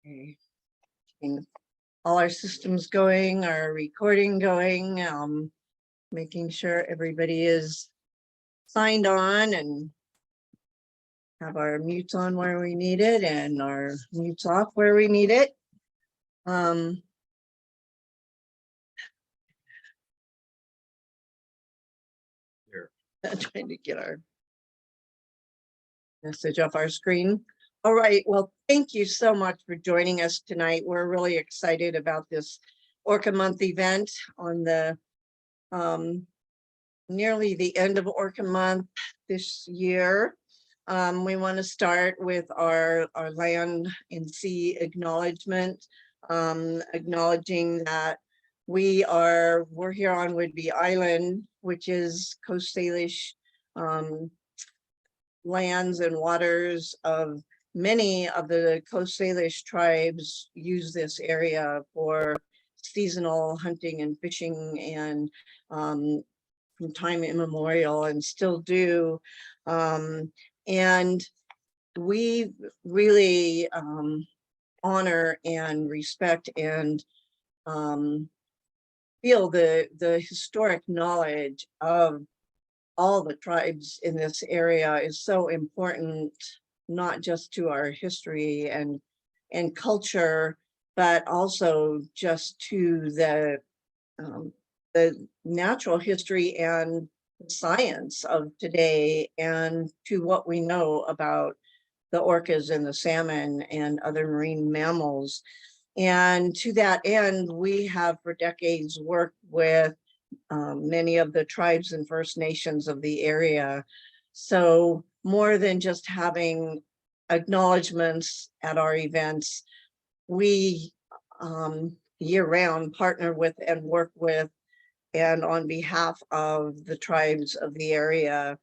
Okay. Getting all our systems going, our recording going, making sure everybody is signed on and have our mutes on where we need it and our mutes off where we need it. Here. Trying to get our message off our screen. All right, well, thank you so much for joining us tonight. We're really excited about this Orca Month event on the nearly the end of Orca Month this year. We want to start with our land and sea acknowledgement, acknowledging that we're here on Whidbey Island, which is Coast Salish lands and waters of many of the Coast Salish tribes use this area for seasonal hunting and fishing, and from time immemorial, and still do. And we really honor and respect and feel the historic knowledge of all the tribes in this area is so important, not just to our history and culture, but also just to the natural history and science of today, and to what we know about the orcas and the salmon and other marine mammals. And to that end, we have for decades worked with many of the tribes and First Nations of the area. So more than just having acknowledgements at our events, we year-round partner with and work with and on behalf of the tribes of the area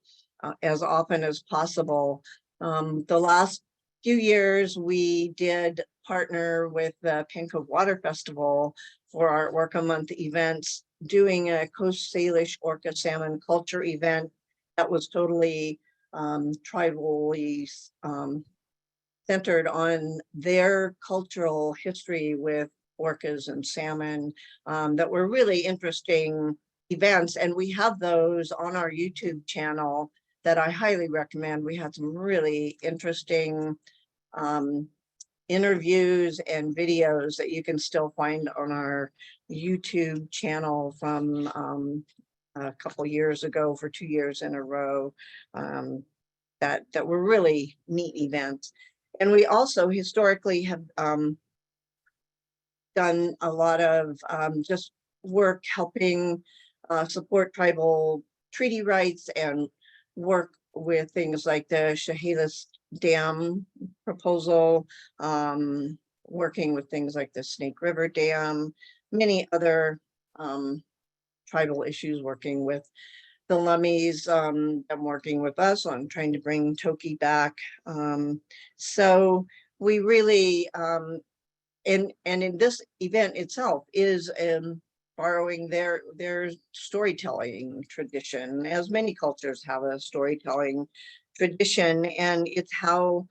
as often as possible. The last few years, we did partner with the Penco Water Festival for our Orca Month events, doing a Coast Salish Orca Salmon Culture event that was totally tribally centered on their cultural history with orcas and salmon, that were really interesting events. And we have those on our YouTube channel that I highly recommend. We had some really interesting interviews and videos that you can still find on our YouTube channel from a couple years ago, for 2 years in a row, that were really neat events. And we also historically have done a lot of just work helping support tribal treaty rights and work with things like the Chehalis Dam proposal, working with things like the Snake River Dam, many other tribal issues, working with the Lummies, and working with us on trying to bring Toki back. So we really, and in this event itself is borrowing their storytelling tradition, as many cultures have a storytelling tradition, and it's how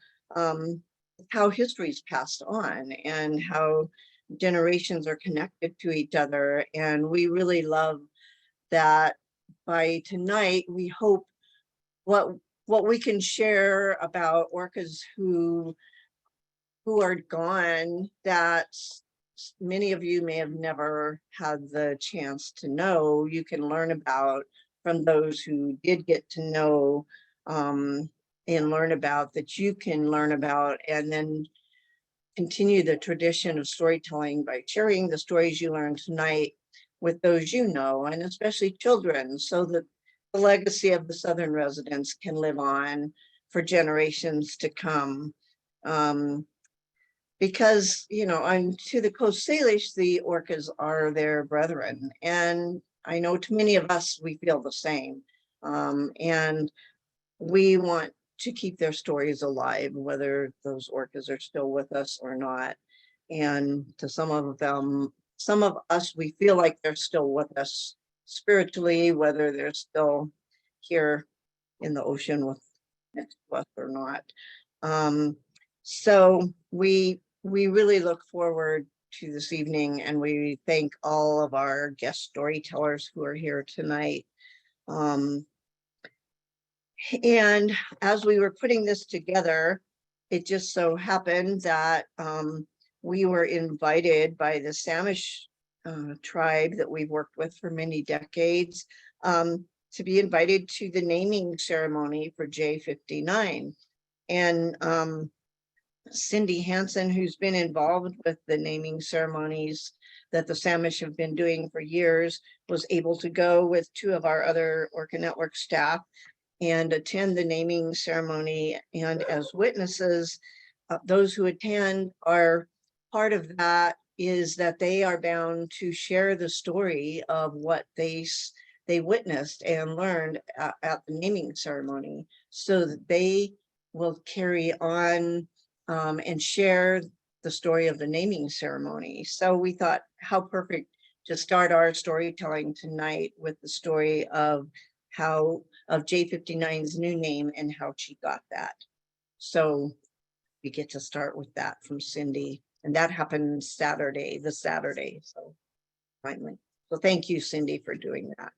history is passed on and how generations are connected to each other. And we really love that. By tonight, we hope what we can share about orcas who are gone, that many of you may have never had the chance to know, you can learn about from those who did get to know, and learn about, that you can learn about, and then continue the tradition of storytelling by sharing the stories you learned tonight with those you know, and especially children, so that the legacy of the Southern residents can live on for generations to come. Because, you know, to the Coast Salish, the orcas are their brethren. And I know to many of us, we feel the same. And we want to keep their stories alive, whether those orcas are still with us or not. And to some of us, we feel like they're still with us spiritually, whether they're still here in the ocean with next to us or not. So we really look forward to this evening, and we thank all of our guest storytellers who are here tonight. And as we were putting this together, it just so happened that we were invited by the Samish tribe that we've worked with for many decades to be invited to the naming ceremony for J59. And Cindy Hansen, who's been involved with the naming ceremonies that the Samish have been doing for years, was able to go with 2 of our other Orca Network staff and attend the naming ceremony. And as witnesses, those who attend are part of that is that they are bound to share the story of what they witnessed and learned at the naming ceremony, so that they will carry on and share the story of the naming ceremony. So we thought, how perfect to start our storytelling tonight with the story of J59's new name and how she got that. So we get to start with that from Cindy, and that happened Saturday. So finally, so thank you, Cindy, for doing that.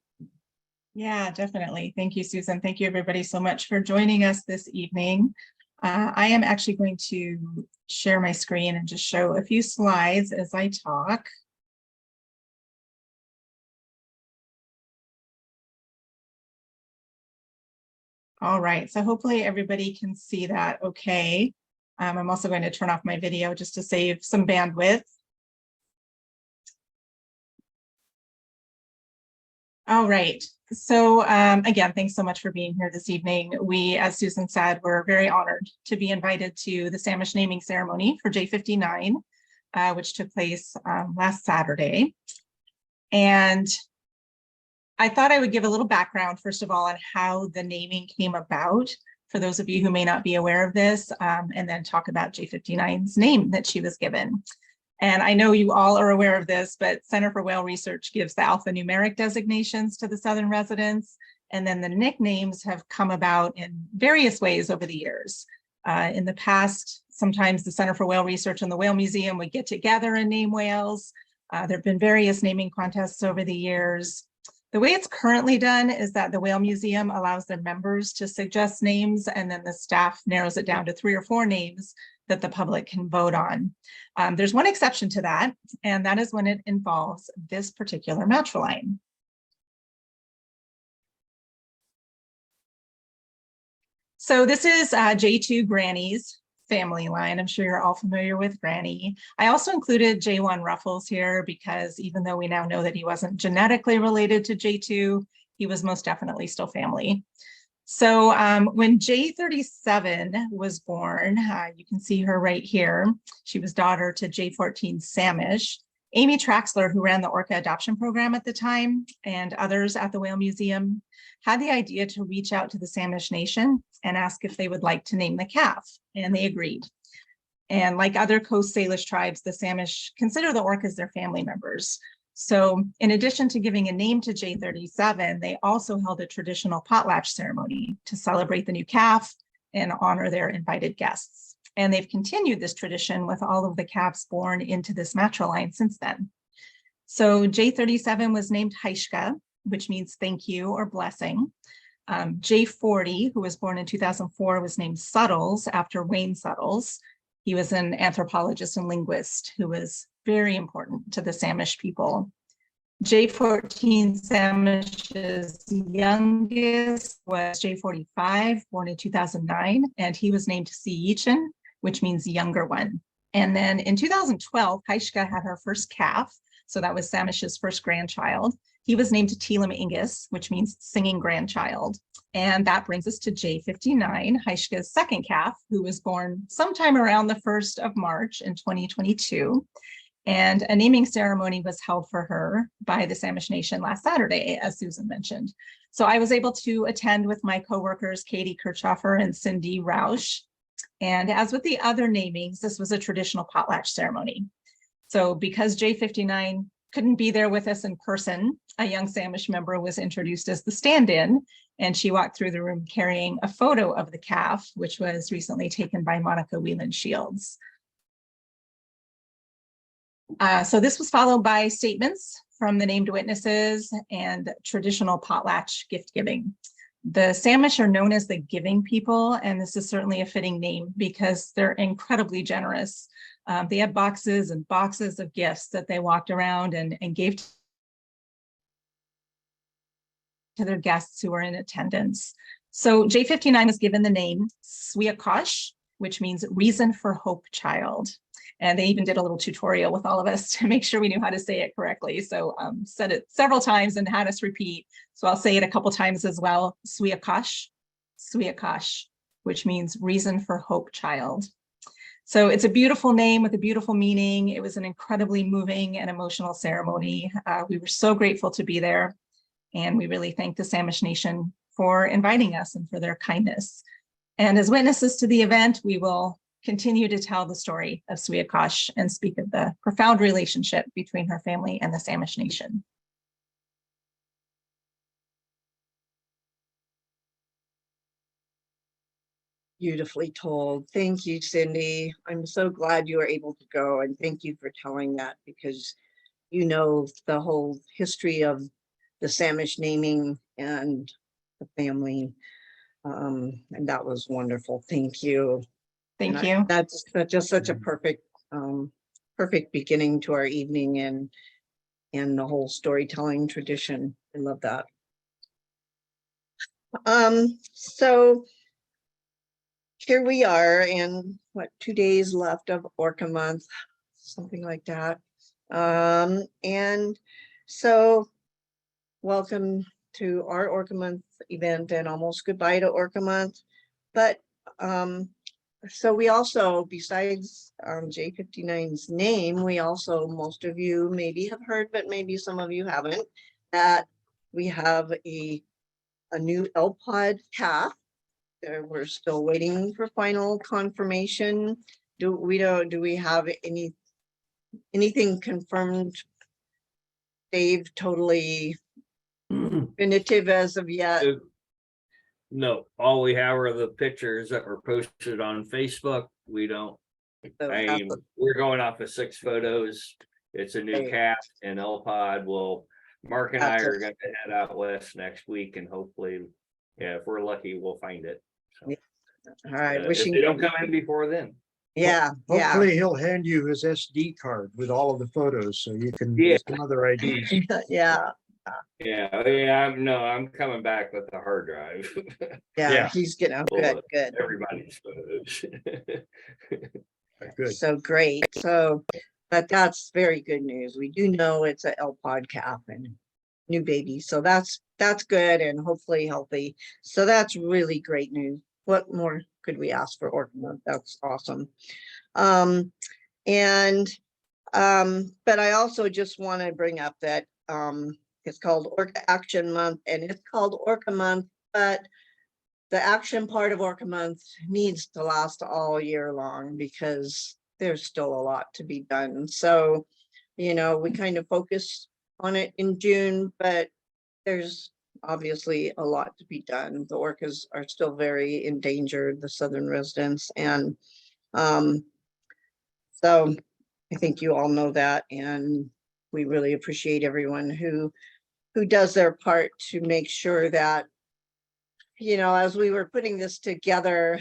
Yeah, definitely. Thank you, Susan. Thank you, everybody, so much for joining us this evening. I am actually going to share my screen and just show a few slides as I talk. All right, so hopefully everybody can see that okay. I'm also going to turn off my video just to save some bandwidth. All right, so again, thanks so much for being here this evening. We, as Susan said, we're very honored to be invited to the Samish naming ceremony for J59, which took place last Saturday. And I thought I would give a little background, first of all, on how the naming came about, for those of you who may not be aware of this, and then talk about J59's name that she was given. And I know you all are aware of this, but Center for Whale Research gives the alphanumeric designations to the Southern residents, and then the nicknames have come about in various ways over the years. In the past, sometimes the Center for Whale Research and the Whale Museum would get together and name whales. There have been various naming contests over the years. The way it's currently done is that the Whale Museum allows their members to suggest names, and then the staff narrows it down to 3 or 4 names that the public can vote on. There's one exception to that, and that is when it involves this particular matriline. So this is J2 Granny's family line. I'm sure you're all familiar with Granny. I also included J1 Ruffles here because even though we now know that he wasn't genetically related to J2, he was most definitely still family. So when J37 was born, you can see her right here. She was daughter to J14 Samish. Amy Traxler, who ran the Orca adoption program at the time, and others at the Whale Museum, had the idea to reach out to the Samish Nation and ask if they would like to name the calf, and they agreed. And like other Coast Salish tribes, the Samish consider the orcas their family members. So in addition to giving a name to J37, they also held a traditional potlatch ceremony to celebrate the new calf and honor their invited guests. And they've continued this tradition with all of the calves born into this matriline since then. So J37 was named Haishka, which means thank you or blessing. J40, who was born in 2004, was named Suttles after Wayne Suttles. He was an anthropologist and linguist who was very important to the Samish people. J14 Samish's youngest was J45, born in 2009, and he was named Siyichin, which means younger one. And then in 2012, Haishka had her first calf, so that was Samish's first grandchild. He was named Tilam Ingus, which means singing grandchild. And that brings us to J59, Haishka's second calf, who was born sometime around the 1st of March in 2022. And a naming ceremony was held for her by the Samish Nation last Saturday, as Susan mentioned. So I was able to attend with my coworkers, Katie Kirchhoffer and Cindy Rausch. And as with the other namings, this was a traditional potlatch ceremony. So because J59 couldn't be there with us in person, a young Samish member was introduced as the stand-in, and she walked through the room carrying a photo of the calf, which was recently taken by Monica Whelan Shields. So this was followed by statements from the named witnesses and traditional potlatch gift giving. The Samish are known as the giving people, and this is certainly a fitting name because they're incredibly generous. They had boxes and boxes of gifts that they walked around and gave to their guests who were in attendance. So J59 was given the name Swiakosh, which means reason for hope child. And they even did a little tutorial with all of us to make sure we knew how to say it correctly. So said it several times and had us repeat. So I'll say it a couple times as well. Swiakosh, Swiakosh, which means reason for hope child. So it's a beautiful name with a beautiful meaning. It was an incredibly moving and emotional ceremony. We were so grateful to be there. And we really thank the Samish Nation for inviting us and for their kindness. And as witnesses to the event, we will continue to tell the story of Swiakosh and speak of the profound relationship between her family and the Samish Nation. Beautifully told. Thank you, Cindy. I'm so glad you were able to go, and thank you for telling that, because you know the whole history of the Samish naming and the family. And that was wonderful. Thank you. Thank you. That's just such a perfect beginning to our evening, and the whole storytelling tradition. I love that. So here we are, and 2 days left of Orca month, something like that. And so welcome to our Orca month event, and almost goodbye to Orca month. But so we also, besides J59's name, we also, most of you maybe have heard, but maybe some of you haven't, that we have a new LPOD calf. We're still waiting for final confirmation. Do we have anything confirmed, Dave, totally definitive as of yet? No, all we have are the pictures that were posted on Facebook. We don't, we're going off of 6 photos. It's a new calf and LPOD. Well, Mark and I are going to head out west next week, and hopefully, yeah, if we're lucky, we'll find it. So, all right, if they don't come in before then. Yeah, hopefully he'll hand you his SD card with all of the photos so you can get some other IDs. yeah. I'm coming back with the hard drive. Yeah, he's gonna good. Everybody's photos. Good. So great. So, but that's very good news. We do know it's a LPOD calf and new baby, so that's good and hopefully healthy. So that's really great news. What more could we ask for Orca month? That's awesome. But I also just want to bring up that it's called Orca Action Month, and it's called Orca Month, but the action part of Orca Month needs to last all year long because there's still a lot to be done. So, you know, we kind of focus on it in June, but there's obviously a lot to be done. The orcas are still very endangered, the southern residents, and so I think you all know that, and we really appreciate everyone who does their part to make sure that, you know, as we were putting this together,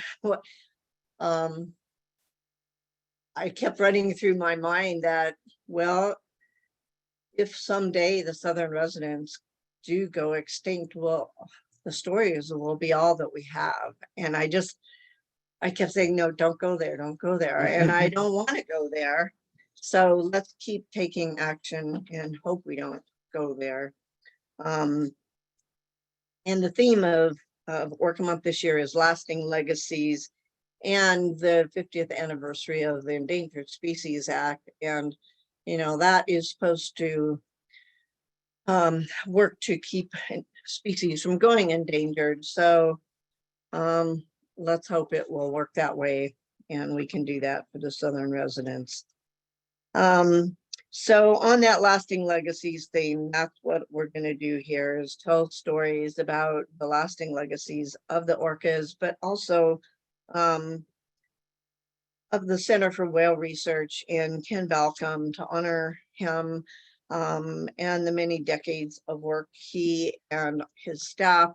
I kept running through my mind that, well, if someday the southern residents do go extinct, well, the stories will be all that we have. And I kept saying, no, don't go there, don't go there. And I don't want to go there. So let's keep taking action and hope we don't go there. And the theme of Orca Month this year is lasting legacies and the 50th anniversary of the Endangered Species Act. And, you know, that is supposed to work to keep species from going endangered. So let's hope it will work that way, and we can do that for the southern residents. So on that lasting legacies theme, that's what we're going to do here, is tell stories about the lasting legacies of the orcas, but also of the Center for Whale Research and Ken Balcom, to honor him and the many decades of work he and his staff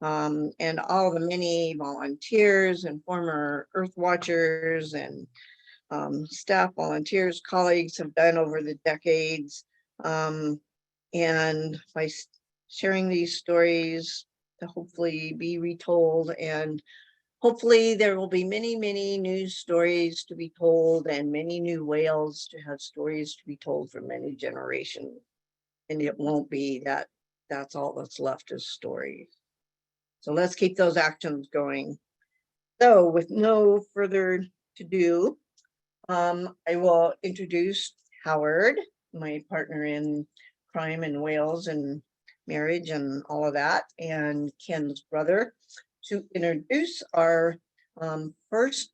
and all the many volunteers and former Earth Watchers and staff, volunteers, colleagues have done over the decades. And by sharing these stories to hopefully be retold, and hopefully there will be many, many news stories to be told and many new whales to have stories to be told for many generations. And it won't be that that's all that's left is stories. So let's keep those actions going. So with no further to do, I will introduce Howard, my partner in crime and whales and marriage and all of that, and Ken's brother, to introduce our first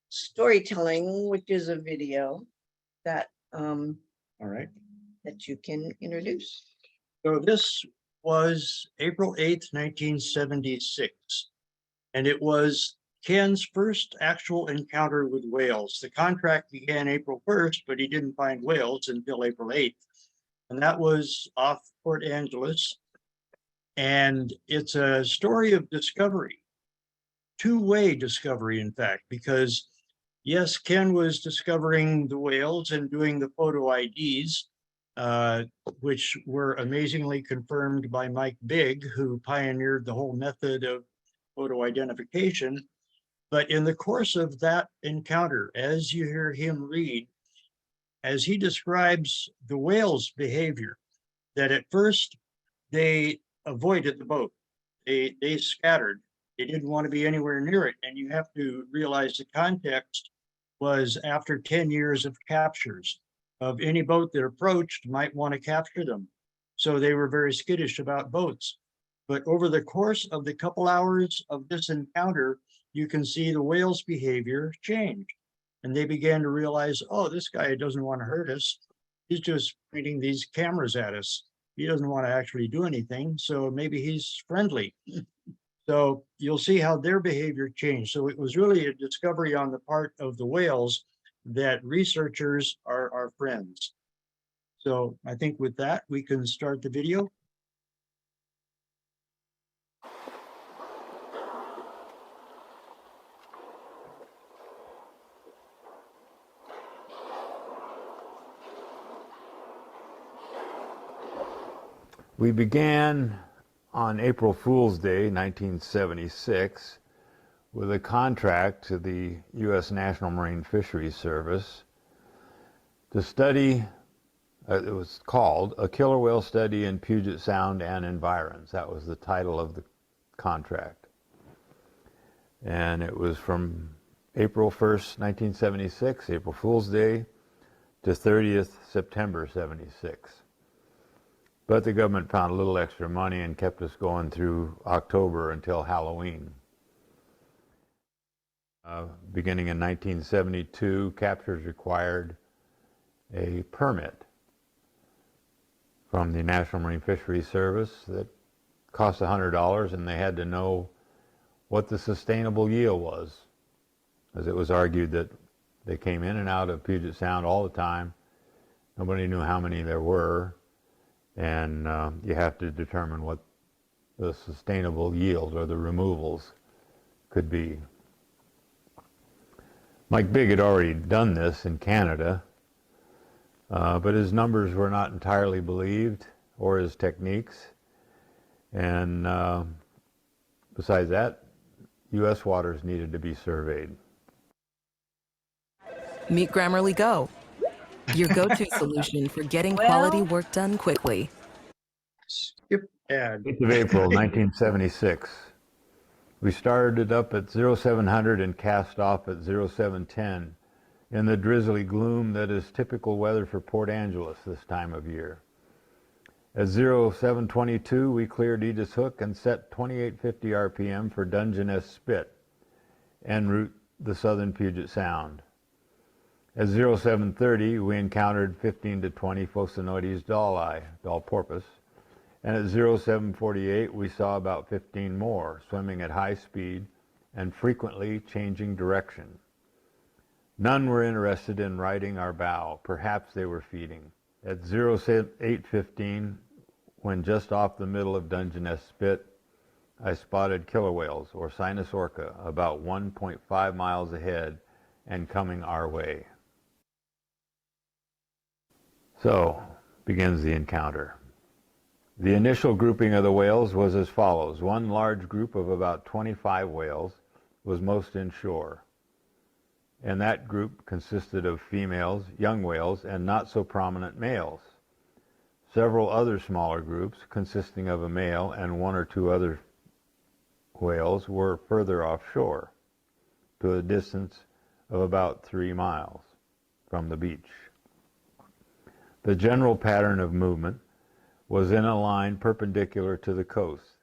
storytelling, which is a video that All right. that you can introduce. So this was April 8th, 1976. And it was Ken's first actual encounter with whales. The contract began April 1st, but he didn't find whales until April 8th. And that was off Port Angeles. And it's a story of discovery, two-way discovery, in fact, because yes, Ken was discovering the whales and doing the photo IDs, which were amazingly confirmed by Mike Bigg, who pioneered the whole method of photo identification. But in the course of that encounter, as you hear him read, as he describes the whale's behavior, that at first they avoided the boat. They scattered. They didn't want to be anywhere near it. And you have to realize the context was after 10 years of captures of any boat that approached might want to capture them. So they were very skittish about boats. But over the course of the couple hours of this encounter, you can see the whale's behavior change. And they began to realize, oh, this guy doesn't want to hurt us. He's just pointing these cameras at us. He doesn't want to actually do anything. So maybe he's friendly. So you'll see how their behavior changed. So it was really a discovery on the part of the whales that researchers are our friends. So I think with that, we can start the video. We began on April Fool's Day, 1976, with a contract to the U.S. National Marine Fisheries Service to study, it was called A Killer Whale Study in Puget Sound and Environs. That was the title of the contract. And it was from April 1st, 1976, April Fool's Day, to 30th September 76. But the government found a little extra money and kept us going through October until Halloween. Beginning in 1972, captures required a permit from the National Marine Fisheries Service that cost $100, and they had to know what the sustainable yield was, as it was argued that they came in and out of Puget Sound all the time. Nobody knew how many there were. And you have to determine what the sustainable yield or the removals could be. Mike Bigg had already done this in Canada, but his numbers were not entirely believed, or his techniques. And besides that, U.S. waters needed to be surveyed. Meet Grammarly Go, your go-to solution for getting quality work done quickly. Skip ad. 8th of April, 1976. We started up at 0700 and cast off at 0710 in the drizzly gloom that is typical weather for Port Angeles this time of year. At 0722, we cleared Edith's Hook and set 2850 RPM for Dungeness Spit, en route the southern Puget Sound. At 0730, we encountered 15 to 20 Phocinoides doll porpoise, and at 0748, we saw about 15 more, swimming at high speed and frequently changing direction. None were interested in riding our bow. Perhaps they were feeding. At 0815, when just off the middle of Dungeness Spit, I spotted killer whales, or Sinus orca, about 1.5 miles ahead and coming our way. So, begins the encounter. The initial grouping of the whales was as follows. One large group of about 25 whales was most inshore, and that group consisted of females, young whales, and not so prominent males. Several other smaller groups, consisting of a male and one or two other whales, were further offshore, to a distance of about 3 miles from the beach. The general pattern of movement was in a line perpendicular to the coast.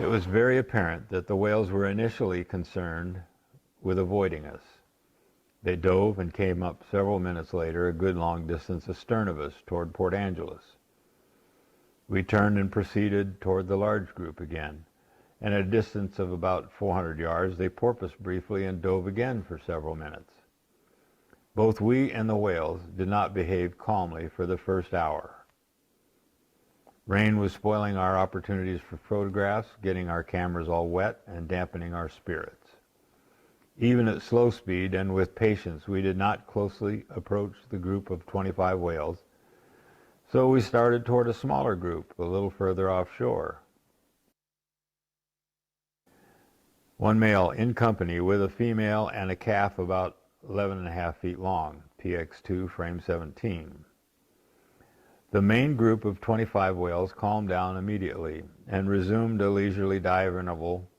It was very apparent that the whales were initially concerned with avoiding us. They dove and came up several minutes later, a good long distance astern of us toward Port Angeles. We turned and proceeded toward the large group again, and at a distance of about 400 yards, they porpoised briefly and dove again for several minutes. Both we and the whales did not behave calmly for the first hour. Rain was spoiling our opportunities for photographs, getting our cameras all wet, and dampening our spirits. Even at slow speed and with patience, we did not closely approach the group of 25 whales, so we started toward a smaller group a little further offshore. One male in company with a female and a calf about 11.5 feet long, PX2, frame 17. The main group of 25 whales calmed down immediately and resumed a leisurely dive interval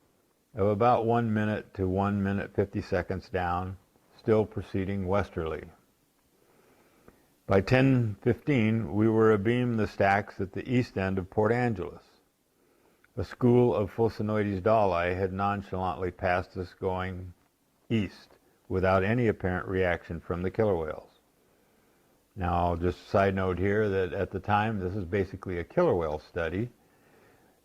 of about 1 minute to 1 minute 50 seconds down, still proceeding westerly. By 10:15, we were abeam the stacks at the east end of Port Angeles. A school of Phocinoides dolli had nonchalantly passed us going east without any apparent reaction from the killer whales. Now, I'll just side note here that at the time, this is basically a killer whale study.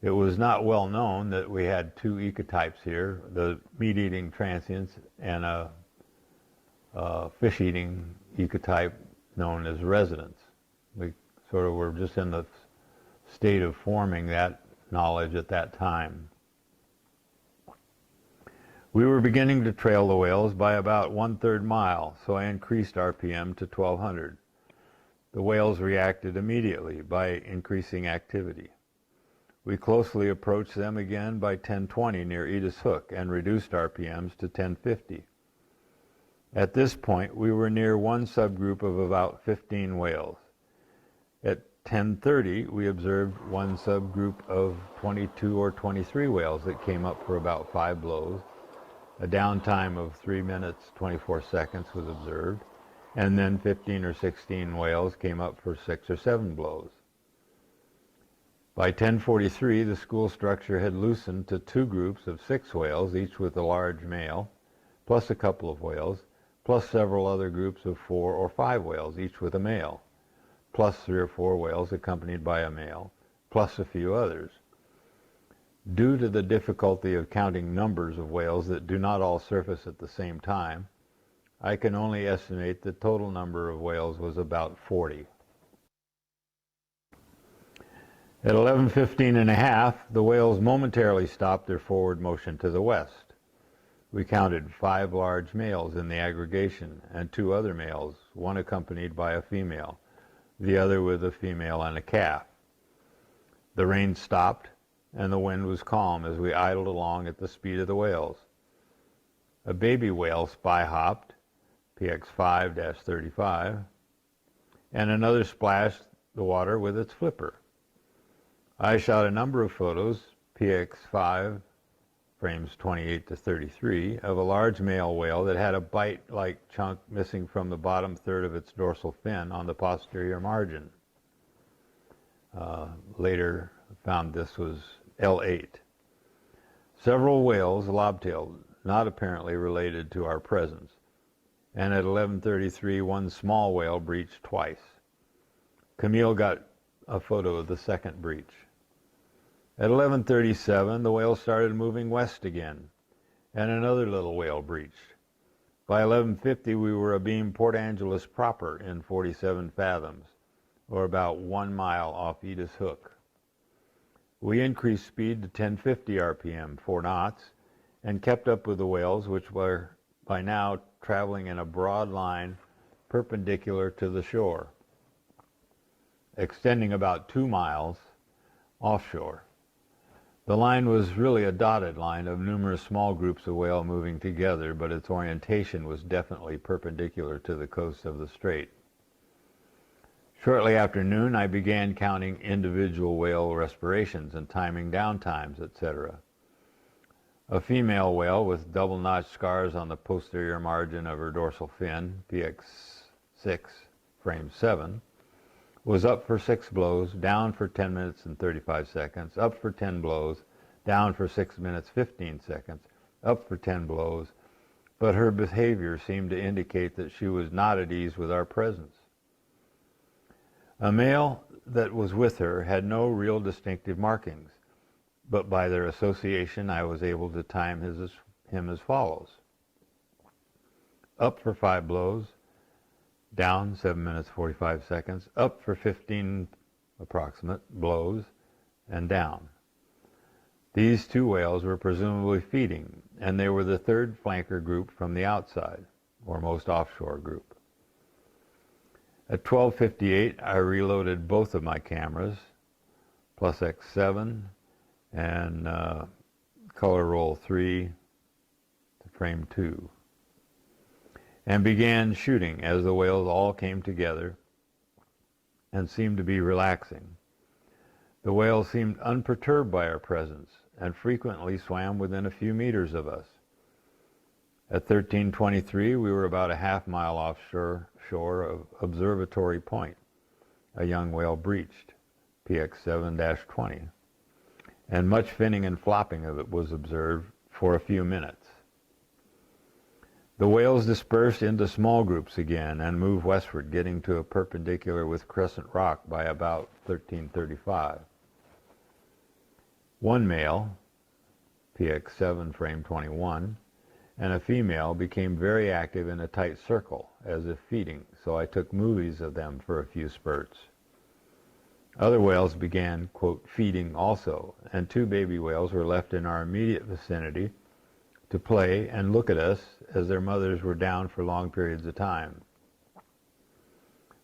It was not well known that we had two ecotypes here, the meat-eating transients and a fish-eating ecotype known as residents. We sort of were just in the state of forming that knowledge at that time. We were beginning to trail the whales by about 1/3 mile, so I increased RPM to 1200. The whales reacted immediately by increasing activity. We closely approached them again by 10:20 near Edith's Hook and reduced RPMs to 1050. At this point, we were near one subgroup of about 15 whales. At 10:30, we observed one subgroup of 22 or 23 whales that came up for about 5 blows. A downtime of 3 minutes, 24 seconds was observed, and then 15 or 16 whales came up for 6 or 7 blows. By 10:43, the school structure had loosened to 2 groups of 6 whales, each with a large male, plus a couple of whales, plus several other groups of 4 or 5 whales, each with a male, plus 3 or 4 whales accompanied by a male, plus a few others. Due to the difficulty of counting numbers of whales that do not all surface at the same time, I can only estimate the total number of whales was about 40. At 11:15½, the whales momentarily stopped their forward motion to the west. We counted 5 large males in the aggregation and 2 other males, one accompanied by a female, the other with a female and a calf. The rain stopped and the wind was calm as we idled along at the speed of the whales. A baby whale spy hopped, PX5-35, and another splashed the water with its flipper. I shot a number of photos, PX5, frames 28 to 33, of a large male whale that had a bite-like chunk missing from the bottom third of its dorsal fin on the posterior margin. later found this was L8. Several whales lobtailed, not apparently related to our presence, and at 11:33 one small whale breached twice. Camille got a photo of the second breach. At 11:37 the whale started moving west again, and another little whale breached. By 11:50 we were abeam Port Angeles proper in 47 fathoms, or about 1 mile off Edith Hook. We increased speed to 1050 RPM, 4 knots, and kept up with the whales, which were by now traveling in a broad line perpendicular to the shore, extending about 2 miles offshore. The line was really a dotted line of numerous small groups of whale moving together, but its orientation was definitely perpendicular to the coast of the strait. Shortly after noon, I began counting individual whale respirations and timing down times, etc. A female whale with double-notched scars on the posterior margin of her dorsal fin, PX6, frame 7, was up for 6 blows, down for 10 minutes and 35 seconds, up for 10 blows, down for 6 minutes 15 seconds, up for 10 blows, but her behavior seemed to indicate that she was not at ease with our presence. A male that was with her had no real distinctive markings, but by their association I was able to time him as follows. Up for 5 blows, down 7 minutes 45 seconds, up for 15 approximate blows, and down. These 2 whales were presumably feeding, and they were the third flanker group from the outside, or most offshore group. At 12:58, I reloaded both of my cameras, plus X7 and color roll 3 to frame 2, and began shooting as the whales all came together and seemed to be relaxing. The whales seemed unperturbed by our presence and frequently swam within a few meters of us. At 13:23, we were about a half-mile offshore of Observatory Point. A young whale breached, PX7-20, and much finning and flopping of it was observed for a few minutes. The whales dispersed into small groups again and moved westward, getting to a perpendicular with Crescent Rock by about 13:35. One male, PX7 frame 21, and a female became very active in a tight circle, as if feeding, so I took movies of them for a few spurts. Other whales began, quote, feeding also, and 2 baby whales were left in our immediate vicinity to play and look at us as their mothers were down for long periods of time.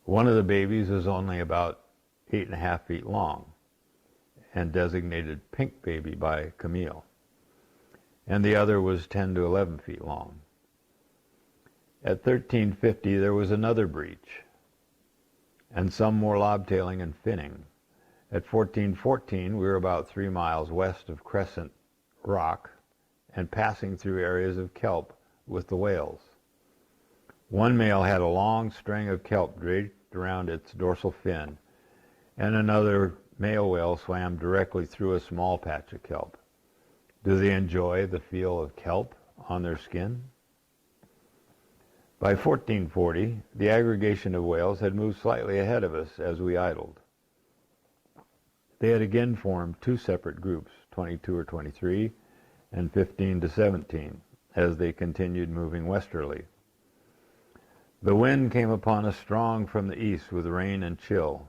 One of the babies was only about 8.5 feet long and designated Pink Baby by Camille, and the other was 10 to 11 feet long. At 13:50 there was another breach, and some more lobtailing and finning. At 14:14 we were about 3 miles west of Crescent Rock and passing through areas of kelp with the whales. One male had a long string of kelp draped around its dorsal fin, and another male whale swam directly through a small patch of kelp. Do they enjoy the feel of kelp on their skin? By 14:40, the aggregation of whales had moved slightly ahead of us as we idled. They had again formed 2 separate groups, 22 or 23 and 15 to 17, as they continued moving westerly. The wind came upon us strong from the east with rain and chill.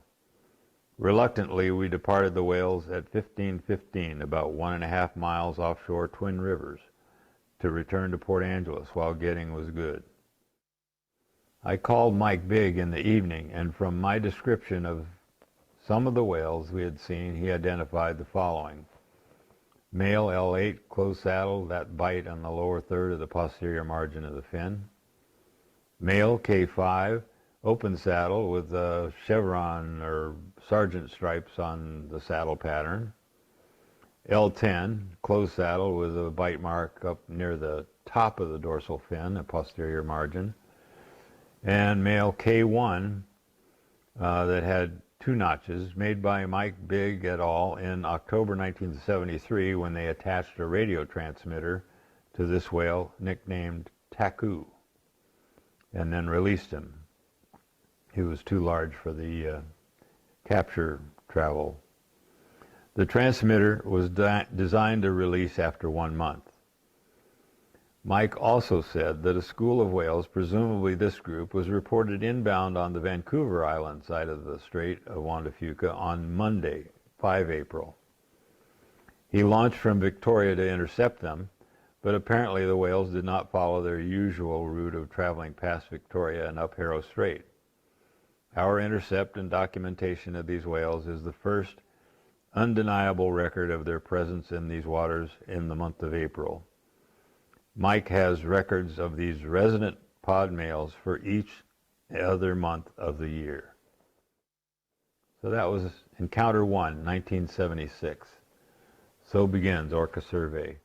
Reluctantly, we departed the whales at 15:15, about 1.5 miles offshore Twin Rivers, to return to Port Angeles while getting was good. I called Mike Bigg in the evening, and from my description of some of the whales we had seen, he identified the following. Male L8, close saddle, that bite on the lower third of the posterior margin of the fin. Male K5, open saddle with chevron or sergeant stripes on the saddle pattern. L10, closed saddle with a bite mark up near the top of the dorsal fin, a posterior margin. And male K1 that had 2 notches made by Mike Bigg et al. In October 1973 when they attached a radio transmitter to this whale nicknamed Taku and then released him. He was too large for the capture travel. The transmitter was designed to release after 1 month. Mike also said that a school of whales, presumably this group, was reported inbound on the Vancouver Island side of the Strait of Juan de Fuca on Monday, 5 April. He launched from Victoria to intercept them, but apparently the whales did not follow their usual route of traveling past Victoria and up Harrow Strait. Our intercept and documentation of these whales is the first undeniable record of their presence in these waters in the month of April. Mike has records of these resident pod males for each other month of the year. So that was Encounter 1, 1976. So begins Orca Survey.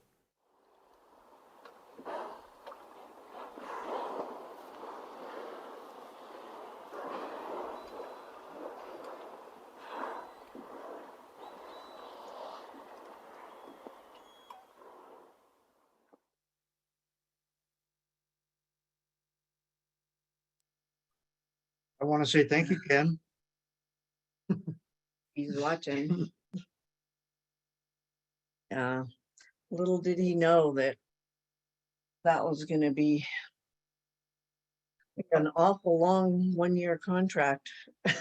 I want to say thank you, Ken. He's watching. Little did he know that that was going to be an awful long 1-year contract.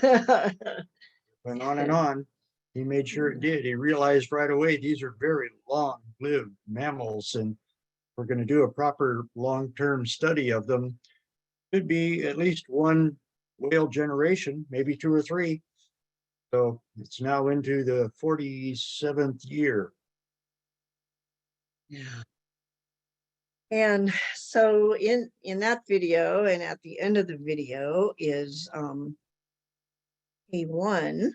Went on and on. He made sure it did. He realized right away these are very long-lived mammals, and we're going to do a proper long-term study of them. Could be at least one whale generation, maybe 2 or 3. So it's now into the 47th year. Yeah. And so in that video, and at the end of the video is A1.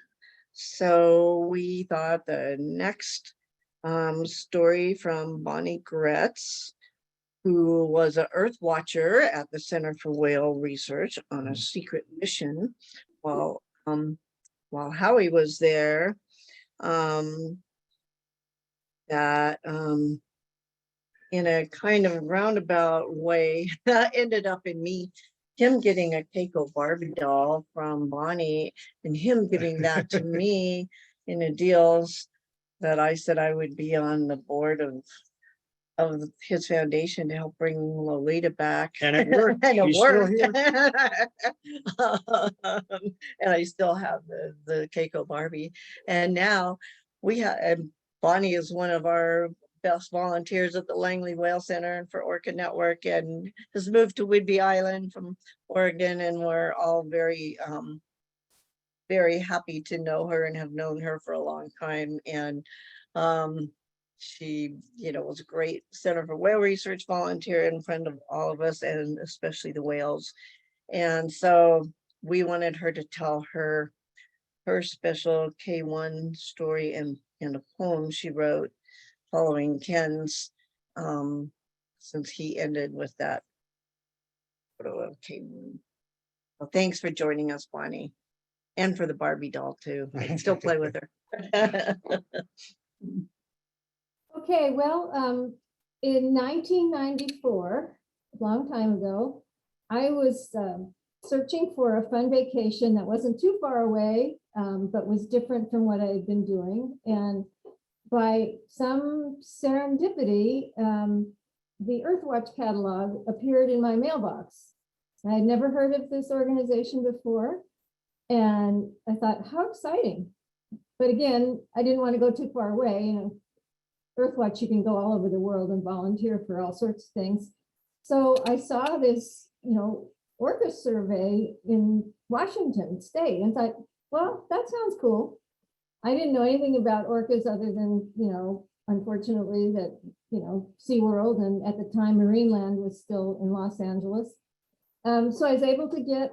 So we thought the next story from Bonnie Gretz, who was an Earth Watcher at the Center for Whale Research on a secret mission while Howie was there, that in a kind of roundabout way ended up in him getting a Keiko Barbie doll from Bonnie and him giving that to me in a deals that I said I would be on the board of his foundation to help bring Lolita back. And it worked. And it She's still worked. here. And I still have the Keiko Barbie. And now and Bonnie is one of our best volunteers at the Langley Whale Center for Orca Network and has moved to Whidbey Island from Oregon. And we're all very, very happy to know her and have known her for a long time. And she, was a great Center for Whale Research volunteer and friend of all of us, and especially the whales. And so we wanted her to tell her special K1 story and a poem she wrote following Ken's, since he ended with that photo of K1. Well, thanks for joining us, Bonnie, and for the Barbie doll too. I still play with her. Okay, well, in 1994, a long time ago, I was searching for a fun vacation that wasn't too far away, but was different from what I had been doing. And by some serendipity, the Earthwatch catalog appeared in my mailbox. I had never heard of this organization before, and I thought, how exciting. But again, I didn't want to go too far away. Earthwatch, you can go all over the world and volunteer for all sorts of things. So I saw this, Orca survey in Washington State and thought, well, that sounds cool. I didn't know anything about orcas other than, unfortunately that, SeaWorld and at the time Marineland was still in Los Angeles. So I was able to get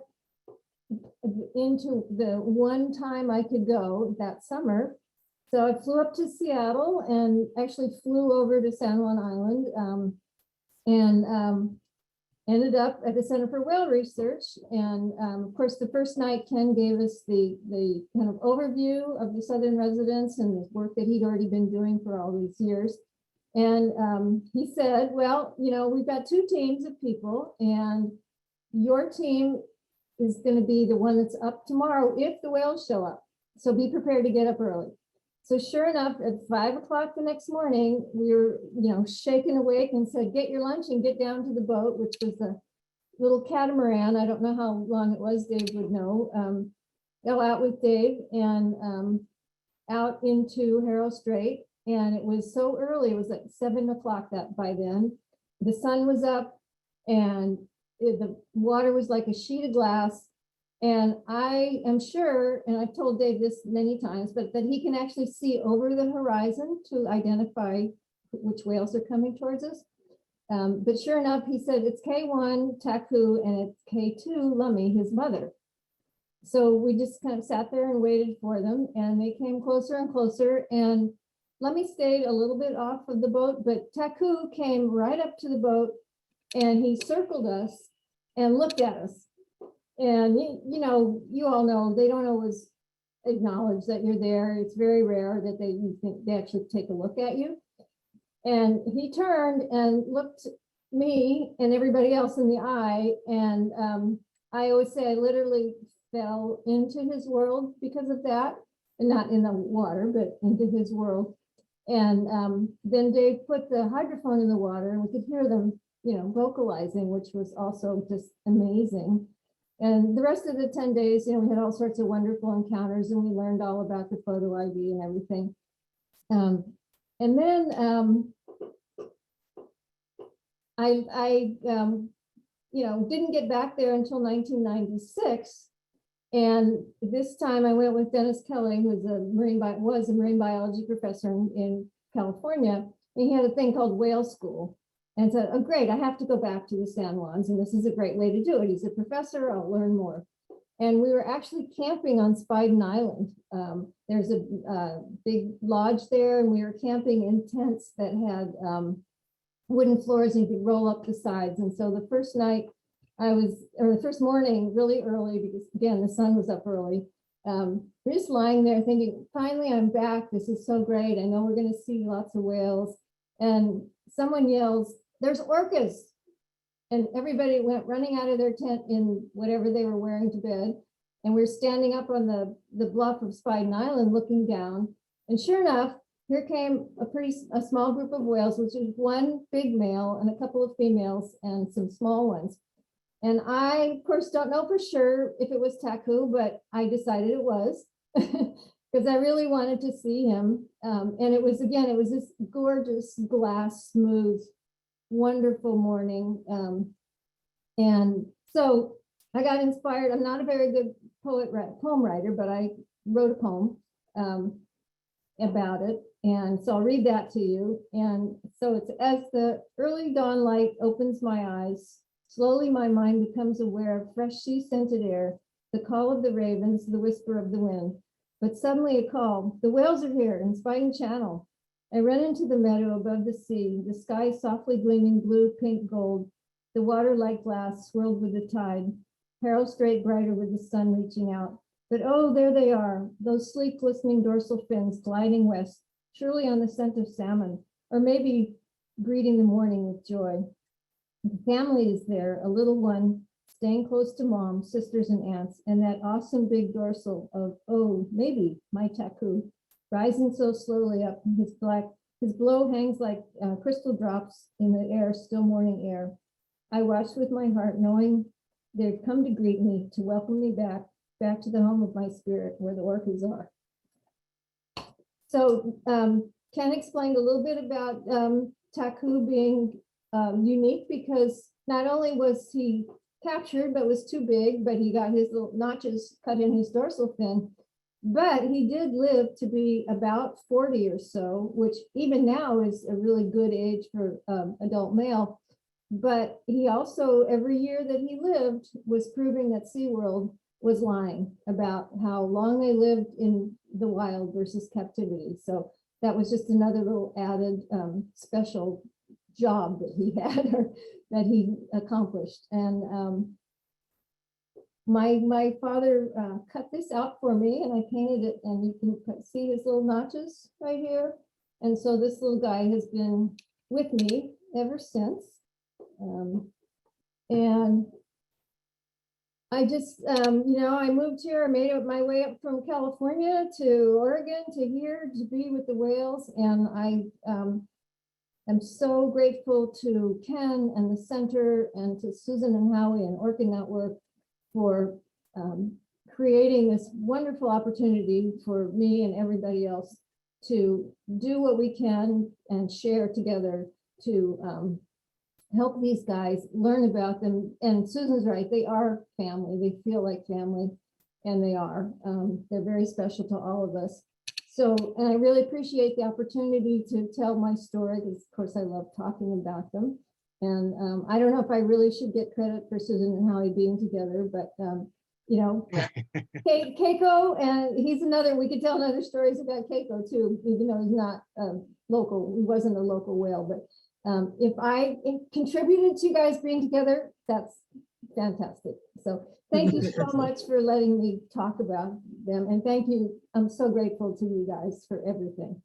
into the one time I could go that summer. So I flew up to Seattle and actually flew over to San Juan Island. ended up at the Center for Whale Research. And of course, the first night, Ken gave us the kind of overview of the Southern residents and the work that he'd already been doing for all these years. And he said, well, you know, we've got two teams of people, and your team is going to be the one that's up tomorrow if the whales show up. So be prepared to get up early. So sure enough, at 5 o'clock the next morning, we were, you know, shaken awake and said, get your lunch and get down to the boat, which was a little catamaran. I don't know how long it was, Dave would know. Go out with Dave and out into Harrow Strait. And it was so early, it was like 7 o'clock that by then. The sun was up and the water was like a sheet of glass. And I am sure, and I've told Dave this many times, but that he can actually see over the horizon to identify which whales are coming towards us. But sure enough, he said it's K1 Taku and it's K2 Lummi, his mother. So we just kind of sat there and waited for them, and they came closer and closer. And Lummi stayed a little bit off of the boat, but Taku came right up to the boat and he circled us and looked at us. And you know, you all know they don't always acknowledge that you're there. It's very rare that they actually take a look at you. And he turned and looked me and everybody else in the eye. And I always say I literally fell into his world because of that, and not in the water, but into his world. And then Dave put the hydrophone in the water, and we could hear them, you know, vocalizing, which was also just amazing. And the rest of the 10 days, you know, we had all sorts of wonderful encounters, and we learned all about the photo ID and everything. And then I you know, didn't get back there until 1996. And this time I went with Dennis Kelly, who's was a marine biology professor in California. And he had a thing called whale school. And said, oh, great, I have to go back to the San Juans, and this is a great way to do it. He's a professor, I'll learn more. And we were actually camping on Spiden Island. There's a big lodge there, and we were camping in tents that had wooden floors, and you could roll up the sides. And so the first night the first morning, really early, because again, the sun was up early. We're just lying there thinking, finally, I'm back. This is so great. I know we're going to see lots of whales. And someone yells, there's orcas. And everybody went running out of their tent in whatever they were wearing to bed. And we're standing up on the bluff of Spiden Island looking down. And sure enough, here came a small group of whales, which is one big male and a couple of females and some small ones. And I, of course, don't know for sure if it was Taku, but I decided it was because I really wanted to see him. And it was this gorgeous, glass, smooth, wonderful morning. And so I got inspired. I'm not a very good poem writer, but I wrote a poem about it. And so I'll read that to you. And so it's, as the early dawn light opens my eyes, slowly my mind becomes aware of fresh sea-scented air, the call of the ravens, the whisper of the wind. But suddenly a call, the whales are here in Spiden Channel. I run into the meadow above the sea, the sky softly gleaming blue, pink, gold, the water like glass swirled with the tide, Harrow Strait brighter with the sun reaching out. But oh, there they are, those sleek glistening dorsal fins gliding west, surely on the scent of salmon, or maybe greeting the morning with joy. The family is there, a little one, staying close to mom, sisters and aunts, and that awesome big dorsal of, oh, maybe my Taku, rising so slowly up, his blow hangs like crystal drops in the air, still morning air. I watched with my heart, knowing they'd come to greet me, to welcome me back to the home of my spirit, where the orcas are. So Ken explained a little bit about Taku being unique, because not only was he captured, but was too big, but he got his little notches cut in his dorsal fin. But he did live to be about 40 or so, which even now is a really good age for adult male. But he also, every year that he lived, was proving that SeaWorld was lying about how long they lived in the wild versus captivity. So that was just another little added special job that he had or that he accomplished. And my father cut this out for me, and I painted it, and you can see his little notches right here. And so this little guy has been with me ever since. And I just, I moved here, I made my way up from California to Oregon to here to be with the whales. And I am so grateful to Ken and the center and to Susan and Howie and Orca Network for creating this wonderful opportunity for me and everybody else to do what we can and share together to help these guys learn about them. And Susan's right, they are family. They feel like family, and they are. They're very special to all of us. So, and I really appreciate the opportunity to tell my story, because of course I love talking about them. And I don't know if I really should get credit for Susan and Howie being together, but Keiko, and he's another, we could tell another stories about Keiko too, even though he's not local, he wasn't a local whale, but if I contributed to you guys being together, that's fantastic. So thank you so much for letting me talk about them. And thank you. I'm so grateful to you guys for everything.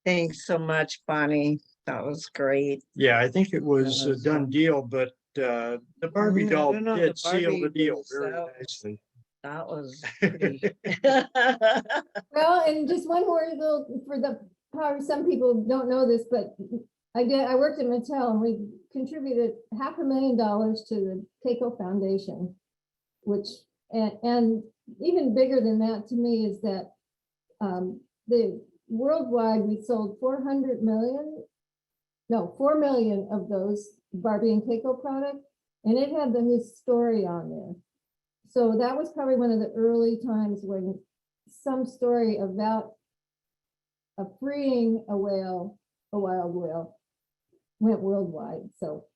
Thanks so much, Bonnie. That was great. Yeah, I think it was a done deal, but the Barbie doll No, did the seal the Barbie deal was, very nicely. That was pretty. Well, and just one more little for the, probably some people don't know this, but I worked at Mattel, and we contributed $500,000 to the Keiko Foundation, which, and even bigger than that to me is that the worldwide, we sold 4 million of those Barbie and Keiko products, and it had his story on there. So that was probably one of the early times when some story about freeing a whale, a wild whale, went worldwide. So,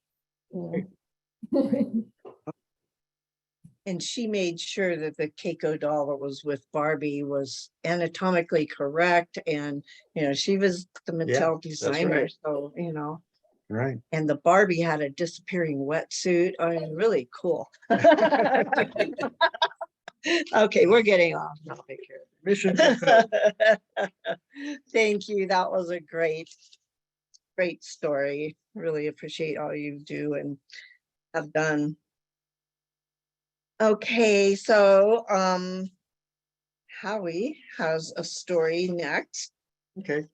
And she made sure that the Keiko doll that was with Barbie was anatomically correct. And, she was the Mattel designer. right. So, Right. and the Barbie had a disappearing wetsuit. I mean, really cool. Okay, we're getting off topic here. Mission fulfilled. Thank you. That was a great story. Really appreciate all you do and have done. Okay, so Howie has a story next Okay.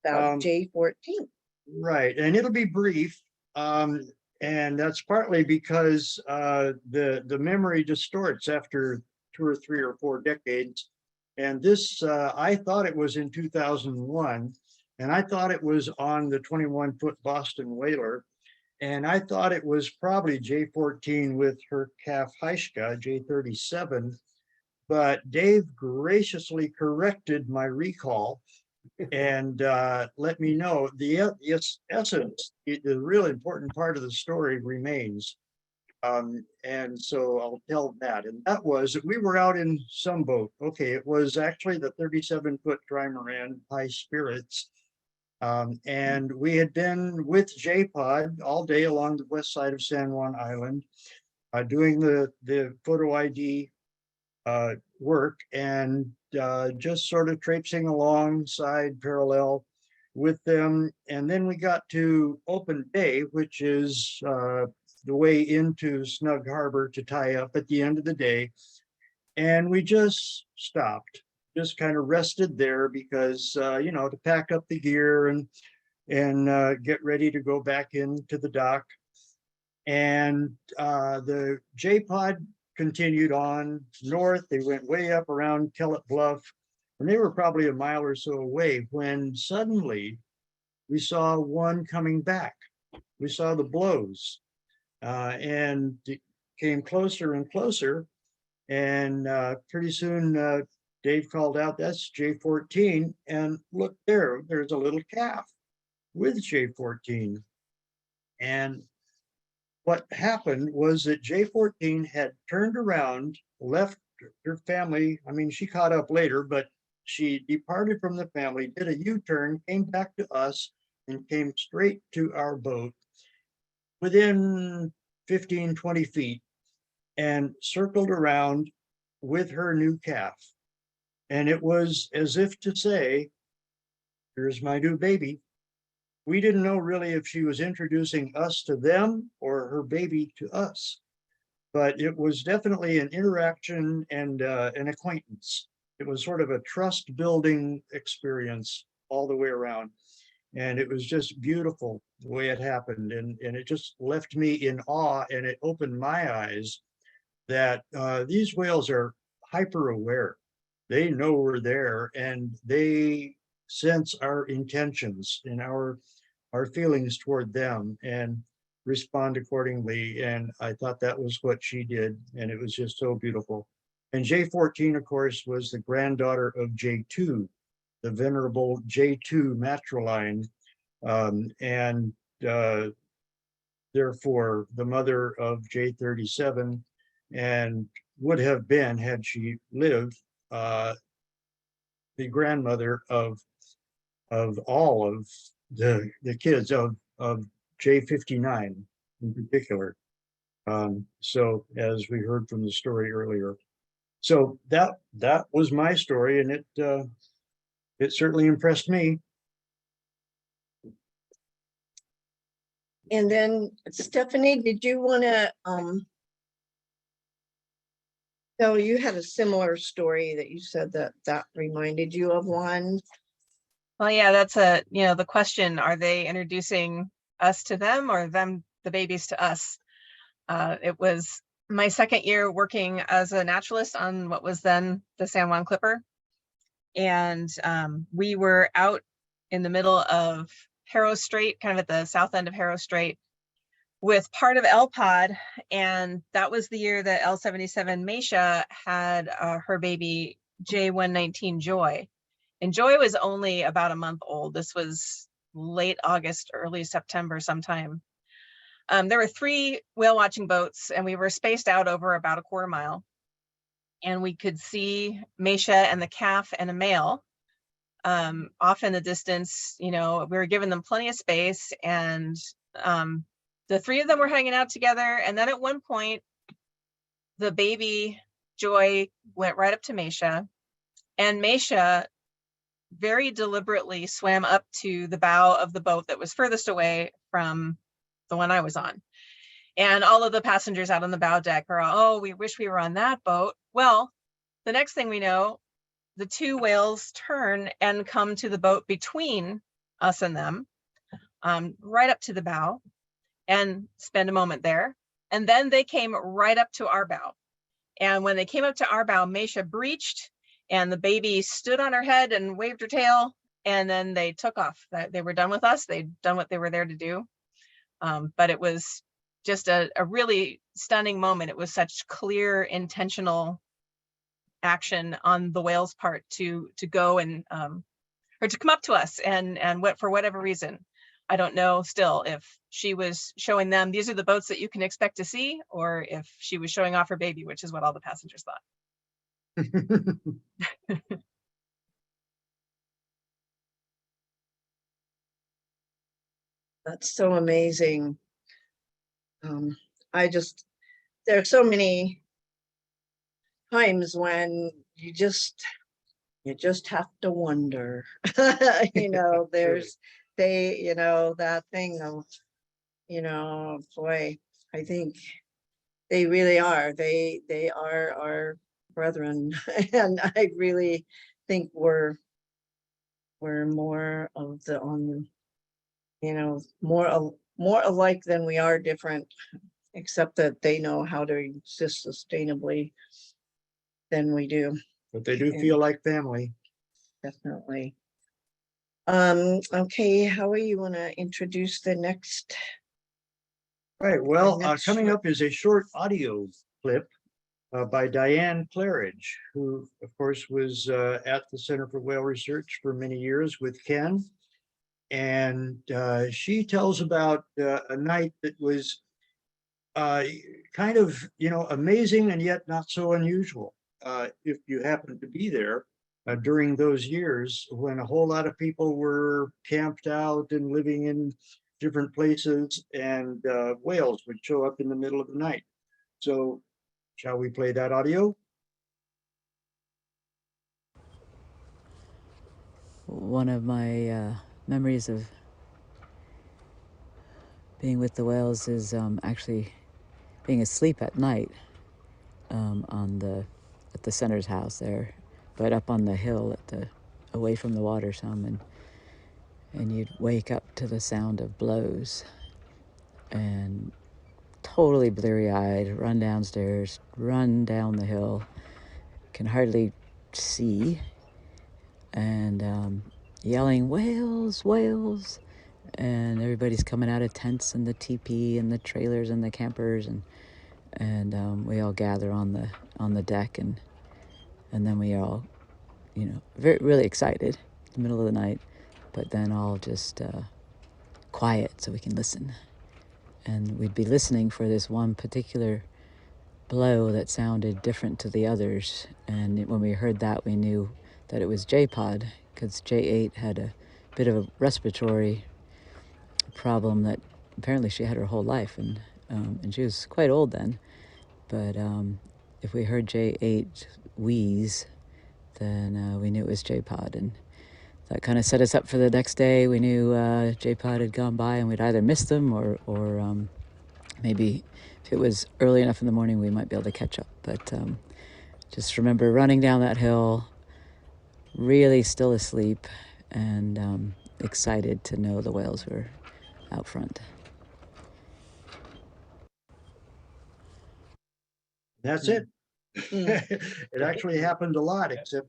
about J14. Right, and it'll be brief. And that's partly because the memory distorts after 2 or 3 or 4 decades. And this, I thought it was in 2001, and I thought it was on the 21-foot Boston whaler. And I thought it was probably J14 with her calf Heischka, J37. But Dave graciously corrected my recall and let me know the essence, the real important part of the story remains. And so I'll tell that. And that was, we were out in some boat. Okay, it was actually the 37-foot Trimaran High Spirits. And we had been with J-Pod all day along the west side of San Juan Island, doing the photo ID work, and just sort of traipsing alongside parallel with them. And then we got to Open Bay, which is the way into Snug Harbor to tie up at the end of the day. And we just stopped, just kind of rested there because, to pack up the gear and get ready to go back into the dock. And the J-Pod continued on north. They went way up around Kellett Bluff, and they were probably a mile or so away when suddenly we saw one coming back. We saw the blows, and it came closer and closer. And pretty soon Dave called out, "That's J14. And look there, there's a little calf with J14. And what happened was that J14 had turned around, left her family. I mean, she caught up later, but she departed from the family, did a U-turn, came back to us, and came straight to our boat within 15, 20 feet, and circled around with her new calf. And it was as if to say, here's my new baby. We didn't know really if she was introducing us to them or her baby to us, but it was definitely an interaction and an acquaintance. It was sort of a trust building experience all the way around. And it was just beautiful the way it happened. And it just left me in awe, and it opened my eyes that these whales are hyper aware. They know we're there, and they sense our intentions and our feelings toward them and respond accordingly. And I thought that was what she did, and it was just so beautiful. And J14, of course, was the granddaughter of J2, the venerable J2 matriline, and therefore the mother of J37, and would have been, had she lived, the grandmother of all of the kids of J59 in particular. So as we heard from the story earlier. So that was my story, and it certainly impressed me. And then Stephanie, did you want to, so you had a similar story that you said that reminded you of one. Well, yeah, that's the question, are they introducing us to them or them, the babies to us? It was my second year working as a naturalist on what was then the San Juan Clipper. And we were out in the middle of Harrow Strait, kind of at the south end of Harrow Strait, with part of L-Pod. And that was the year that L77 Meisha had her baby J119 Joy. And Joy was only about a month old. This was late August, early September sometime. There were 3 whale watching boats, and we were spaced out over about a quarter mile. And we could see Meisha and the calf and a male off in the distance. We were giving them plenty of space, and the 3 of them were hanging out together. And then at one point, the baby Joy went right up to Meisha, and Meisha very deliberately swam up to the bow of the boat that was furthest away from the one I was on. And all of the passengers out on the bow deck are, oh, we wish we were on that boat. Well, the next thing we know, the 2 whales turn and come to the boat between us and them, right up to the bow, and spend a moment there. And then they came right up to our bow. And when they came up to our bow, Meisha breached, and the baby stood on her head and waved her tail, and then they took off. They were done with us. They'd done what they were there to do. But it was just a really stunning moment. It was such clear, intentional action on the whale's part to go and or to come up to us, and what, for whatever reason, I don't know still if she was showing them these are the boats that you can expect to see, or if she was showing off her baby, which is what all the passengers thought. That's so amazing. There are so many times when you just have to wonder. There's that thing of, boy, I think they really are. They are our brethren, and I really think we're more of the more alike than we are different, except that they know how to exist sustainably than we do. But they do feel like family. Definitely. Okay, Howie, you want to introduce the next? Right, well, next coming short- up is a short audio clip by Diane Claridge, who, of course, was at the Center for Whale Research for many years with Ken. And she tells about a night that was kind of, amazing and yet not so unusual. If you happen to be there, during those years when a whole lot of people were camped out and living in different places, and whales would show up in the middle of the night. So shall we play that audio? One of my memories of being with the whales is actually being asleep at night at the center's house there, but up on the hill away from the water some, and you'd wake up to the sound of blows and totally bleary-eyed, run downstairs, run down the hill, can hardly see, and yelling, "Whales, whales!" And everybody's coming out of tents and the teepee and the trailers and the campers, and we all gather on the deck, and then we all, really excited in the middle of the night, but then all just quiet so we can listen. And we'd be listening for this one particular blow that sounded different to the others. And when we heard that, we knew that it was J-Pod, because J8 had a bit of a respiratory problem that apparently she had her whole life, and she was quite old then. But if we heard J8 wheeze, then we knew it was J-Pod, and that kind of set us up for the next day. We knew J-Pod had gone by, and we'd either miss them or maybe if it was early enough in the morning, we might be able to catch up. But just remember running down that hill, really still asleep, and excited to know the whales were out front. That's it. It actually happened a lot, except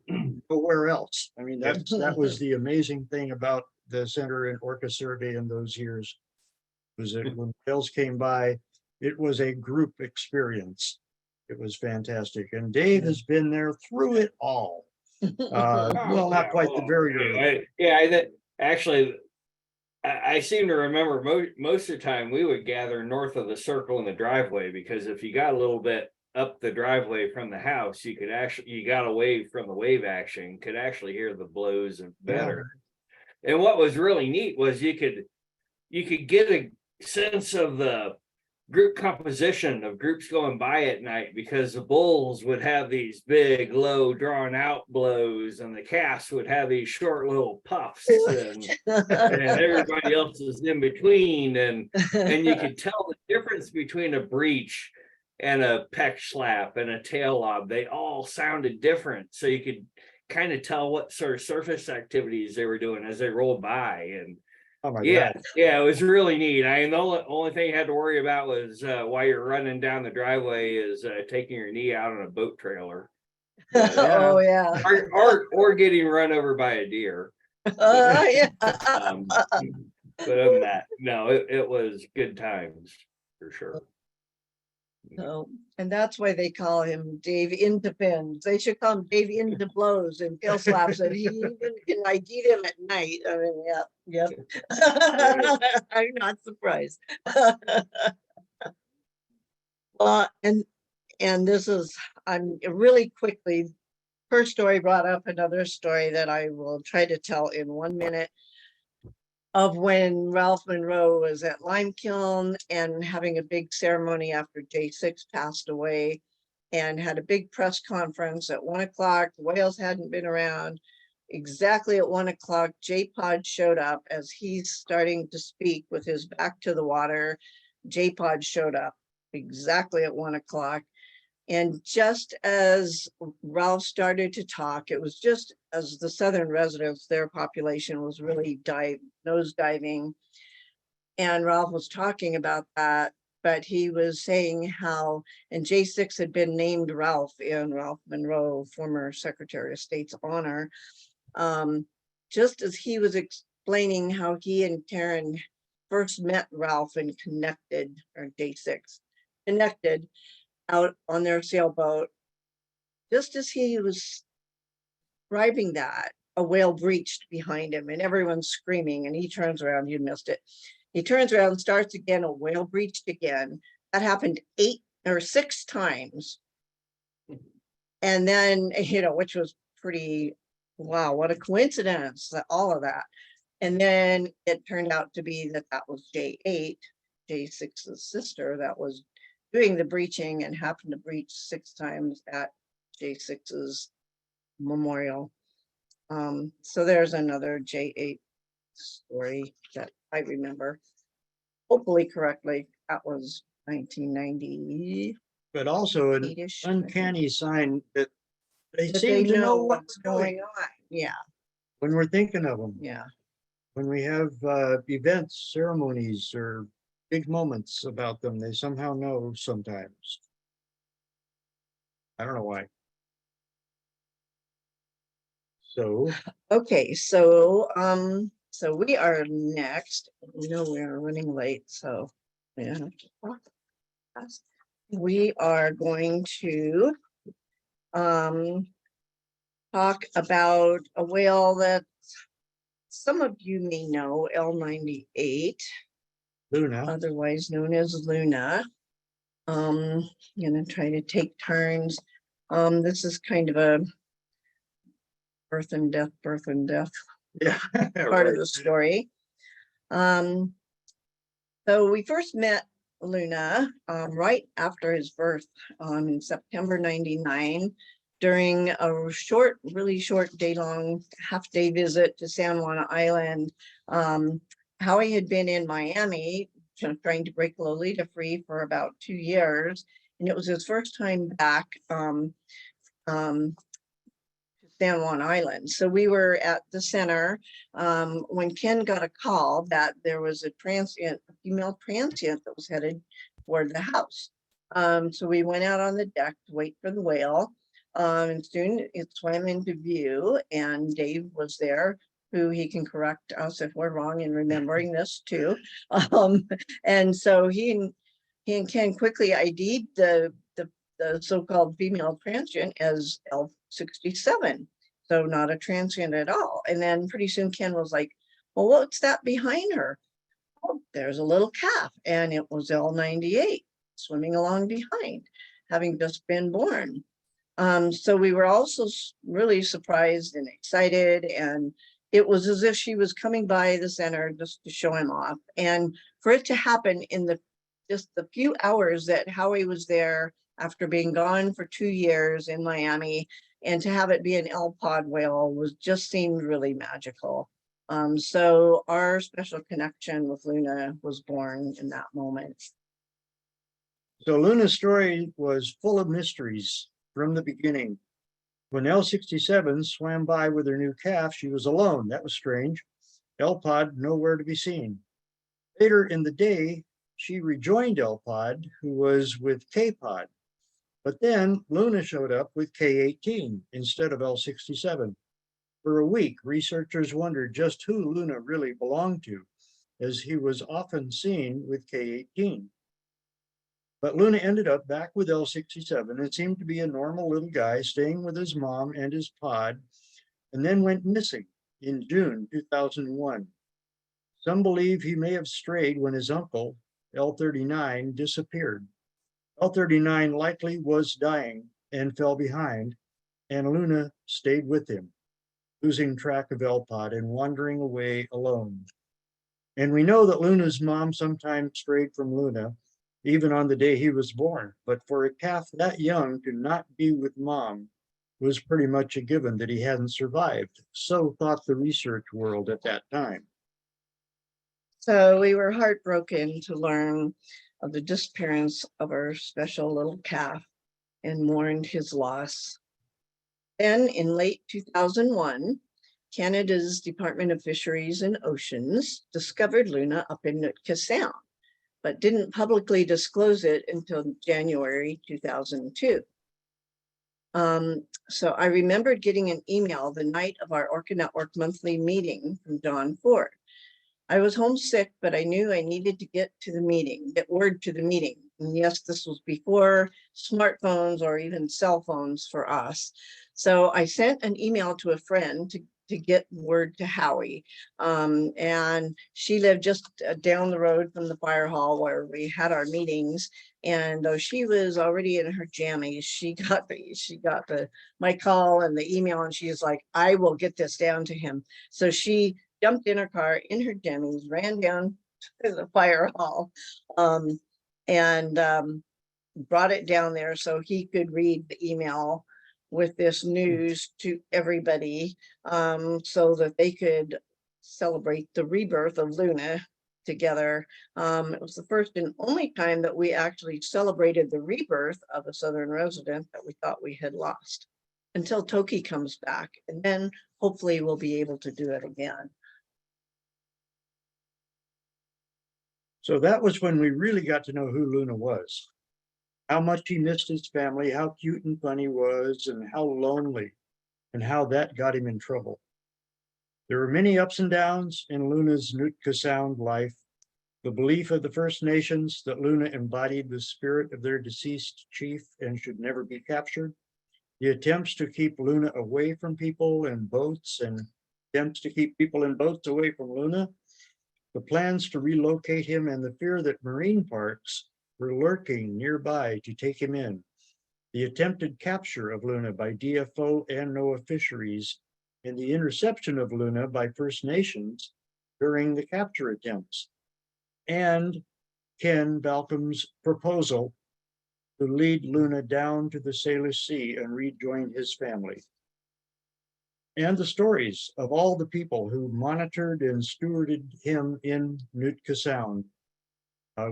nowhere else. I mean, that was the amazing thing about the Center and Orca survey in those years, was that when whales came by, it was a group experience. It was fantastic. And Dave has been there through it all. Well, not quite the very early. Actually, I seem to remember most of the time we would gather north of the circle in the driveway, because if you got a little bit up the driveway from the house, you got away from the wave action, could actually hear the blows better. Yeah. And what was really neat was you could get a sense of the group composition of groups going by at night, because the bulls would have these big, low, drawn out blows, and the calves would have these short little puffs, and everybody else is in between, and you could tell the difference between a breach and a peck slap and a tail lob. They all sounded different, so you could kind of tell what sort of surface activities they were doing as they rolled by. And oh my God. Yeah, it was really neat. I mean, the only thing you had to worry about was while you're running down the driveway is taking your knee out on a boat trailer. But, Oh yeah. Or getting run over by a deer. Yeah. But other than that, no, it was good times for sure. No, and that's why they call him Dave into pins. They should call him Dave into blows and tail slaps, and he even can ID them at night. I mean, yeah. I'm not surprised. Well, and this is, I'm really quickly, her story brought up another story that I will try to tell in 1 minute, of when Ralph Monroe was at Limekiln and having a big ceremony after J6 passed away, and had a big press conference at 1 o'clock. The whales hadn't been around. Exactly at 1 o'clock, J-Pod showed up as he's starting to speak with his back to the water. J-Pod showed up exactly at 1 o'clock. And just as Ralph started to talk, it was just as the southern residents, their population was really nosediving. And Ralph was talking about that, but he was saying how, and J6 had been named Ralph in Ralph Monroe, former Secretary of State's honor. Just as he was explaining how he and Karen first met Ralph and connected, or J6, connected out on their sailboat, just as he was describing that, a whale breached behind him and everyone's screaming, and he turns around, you missed it. He turns around, starts again, a whale breached again. That happened 8 or 6 times. And then, which was pretty wow, what a coincidence, that all of that. And then it turned out to be that that was J8, J6's sister, that was doing the breaching and happened to breach 6 times at J6's memorial. So there's another J8 story that I remember, hopefully correctly. That was 1998-ish. But also an uncanny sign that they That seem they to know know what's what's going going on. Yeah, when we're thinking of them. yeah. When we have events, ceremonies, or big moments about them, they somehow know sometimes. I don't know why. So, Okay, so so we are next. We know we are running late, so we have to talk fast. We are going to talk about a whale that some of you may know, L98, Luna, otherwise known as Luna. I'm gonna try to take turns. This is kind of a birth and death yeah, part of right. the story. So we first met Luna right after his birth in September 99 during a short, really short day-long half-day visit to San Juan Island. Howie had been in Miami trying to break Lolita free for about 2 years, and it was his first time back San Juan Island. So we were at the center when Ken got a call that there was a female transient that was headed toward the house. So we went out on the deck to wait for the whale. And soon it swam into view, and Dave was there, who he can correct us if we're wrong in remembering this too. And so he and Ken quickly ID'd the so-called female transient as L67. So not a transient at all. And then pretty soon Ken was like, well, what's that behind her? Oh, there's a little calf. And it was L98 swimming along behind, having just been born. So we were also really surprised and excited, and it was as if she was coming by the center just to show him off. And for it to happen in just the few hours that Howie was there after being gone for 2 years in Miami, and to have it be an L-pod whale was just seemed really magical. So our special connection with Luna was born in that moment. So Luna's story was full of mysteries from the beginning. When L67 swam by with her new calf, she was alone. That was strange. L-pod nowhere to be seen. Later in the day, she rejoined L-pod, who was with K-pod. But then Luna showed up with K18 instead of L67. For a week, researchers wondered just who Luna really belonged to, as he was often seen with K18. But Luna ended up back with L67 and seemed to be a normal little guy staying with his mom and his pod, and then went missing in June 2001. Some believe he may have strayed when his uncle, L39, disappeared. L39 likely was dying and fell behind, and Luna stayed with him, losing track of L-pod and wandering away alone. And we know that Luna's mom sometimes strayed from Luna, even on the day he was born. But for a calf that young to not be with mom was pretty much a given that he hadn't survived. So thought the research world at that time. So we were heartbroken to learn of the disappearance of our special little calf and mourned his loss. Then in late 2001, Canada's Department of Fisheries and Oceans discovered Luna up in Nootka Sound, but didn't publicly disclose it until January 2002. So I remembered getting an email the night of our Orca Network monthly meeting from Don Ford. I was homesick, but I knew I needed to get word to the meeting. And yes, this was before smartphones or even cell phones for us. So I sent an email to a friend to to get word to Howie. And she lived just down the road from the fire hall where we had our meetings. And though she was already in her jammies, she got my call and the email, and she was like, I will get this down to him. So she jumped in her car in her jammies, ran down to the fire hall, and brought it down there so he could read the email with this news to everybody, so that they could celebrate the rebirth of Luna together. It was the first and only time that we actually celebrated the rebirth of a Southern resident that we thought we had lost, until Toki comes back, and then hopefully we'll be able to do it again. So that was when we really got to know who Luna was. How much he missed his family, how cute and fun he was, and how lonely, and how that got him in trouble. There were many ups and downs in Luna's Nootka Sound life. The belief of the First Nations that Luna embodied the spirit of their deceased chief and should never be captured. The attempts to keep Luna away from people in boats and attempts to keep people in boats away from Luna. The plans to relocate him and the fear that marine parks were lurking nearby to take him in. The attempted capture of Luna by DFO and NOAA Fisheries, and the interception of Luna by First Nations during the capture attempts. And Ken Balcom's proposal to lead Luna down to the Salish Sea and rejoin his family. And the stories of all the people who monitored and stewarded him in Nootka Sound.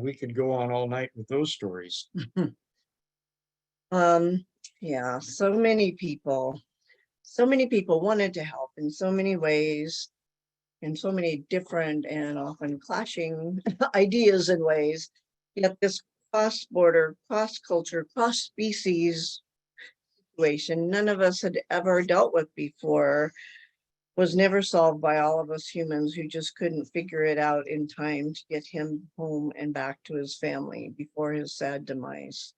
We could go on all night with those stories. Yeah, so many people wanted to help in so many ways, in so many different and often clashing ideas and ways. Yet this cross-border, cross-culture, cross-species situation none of us had ever dealt with before was never solved by all of us humans who just couldn't figure it out in time to get him home and back to his family before his sad demise.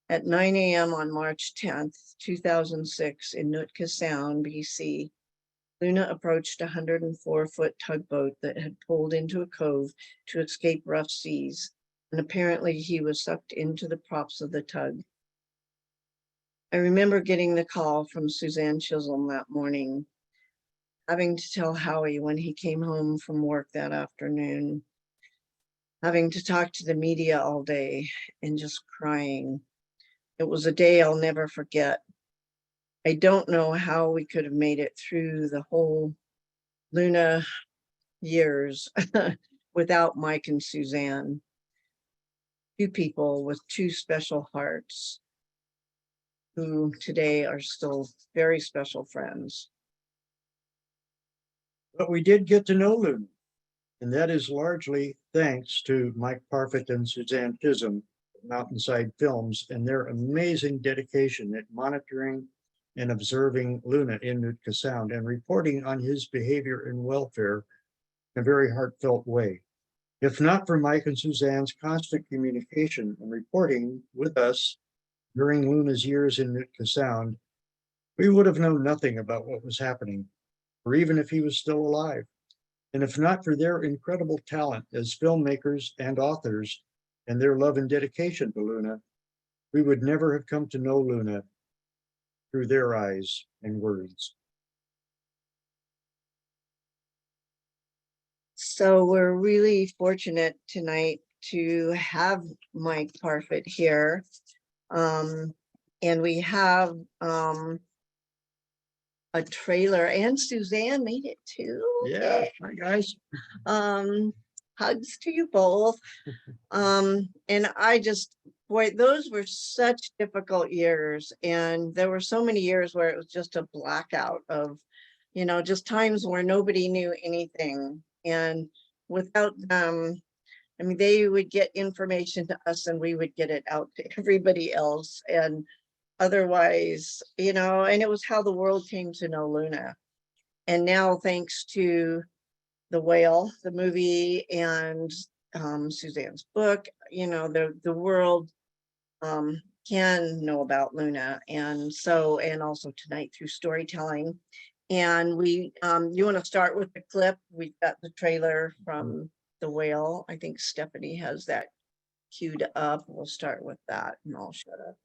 At 9 a.m. on March 10th, 2006, in Nootka Sound, BC, Luna approached a 104-foot tugboat that had pulled into a cove to escape rough seas, and apparently he was sucked into the props of the tug. I remember getting the call from Suzanne Chisholm that morning, having to tell Howie when he came home from work that afternoon, having to talk to the media all day, and just crying. It was a day I'll never forget. I don't know how we could have made it through the whole Luna years without Mike and Suzanne. Two people with two special hearts who today are still very special friends. But we did get to know Luna, and that is largely thanks to Mike Parfit and Suzanne Chisholm, Mountainside Films, and their amazing dedication at monitoring and observing Luna in Nootka Sound and reporting on his behavior and welfare in a very heartfelt way. If not for Mike and Suzanne's constant communication and reporting with us during Luna's years in Nootka Sound, we would have known nothing about what was happening, or even if he was still alive. And if not for their incredible talent as filmmakers and authors and their love and dedication to Luna, we would never have come to know Luna through their eyes and words. So we're really fortunate tonight to have Mike Parfit here. And we have a trailer, and Suzanne made it too. Yeah, hi guys. Hugs to you both. And I just, boy, those were such difficult years. And there were so many years where it was just a blackout of, you know, just times where nobody knew anything. And without them, I mean, they would get information to us and we would get it out to everybody else. And otherwise, you know, and it was how the world came to know Luna. And now, thanks to The Whale, the movie, and Suzanne's book, you know, the world can know about Luna. And so, and also tonight through storytelling. And you want to start with the clip? We've got the trailer from the whale. I think Stephanie has that queued up. We'll start with that and I'll shut up.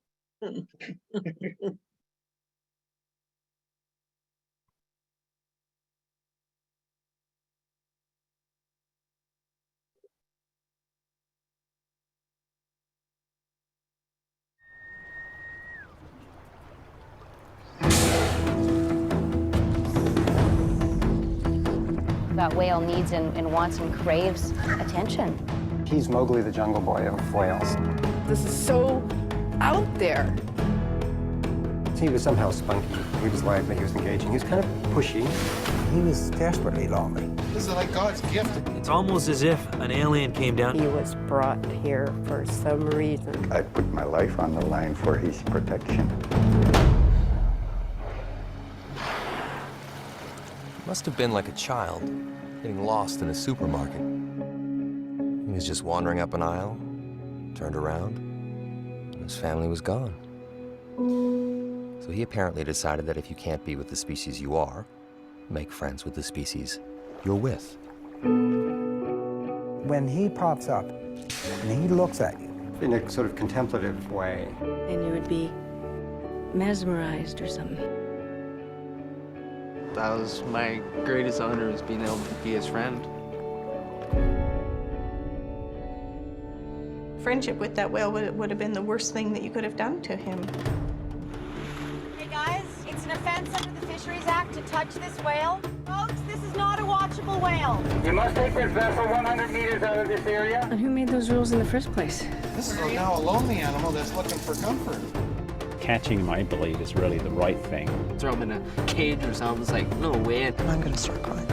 That whale needs and wants and craves attention. He's Mowgli the Jungle Boy of whales. This is so out there. He was somehow spunky. He was lively, he was engaging, he was kind of pushy. He was desperately lonely. This is like God's gift. It's almost as if an alien came down. He was brought here for some reason. I put my life on the line for his protection. Must have been like a child, getting lost in a supermarket. He was just wandering up an aisle, turned around, and his family was gone. So he apparently decided that if you can't be with the species you are, make friends with the species you're with. When he pops up and he looks at you in a sort of contemplative way, And you would be mesmerized or something. That was my greatest honor, was being able to be his friend. Friendship with that whale would have been the worst thing that you could have done to him. Hey guys, it's an offense under the Fisheries Act to touch this whale. Folks, this is not a watchable whale. You must take this vessel 100 meters out of this area. And who made those rules in the first place? This is now a lonely animal that's looking for comfort. Catching him, I believe, is really the right thing. Throw him in a cage or something. It's like, no way. I'm gonna start crying.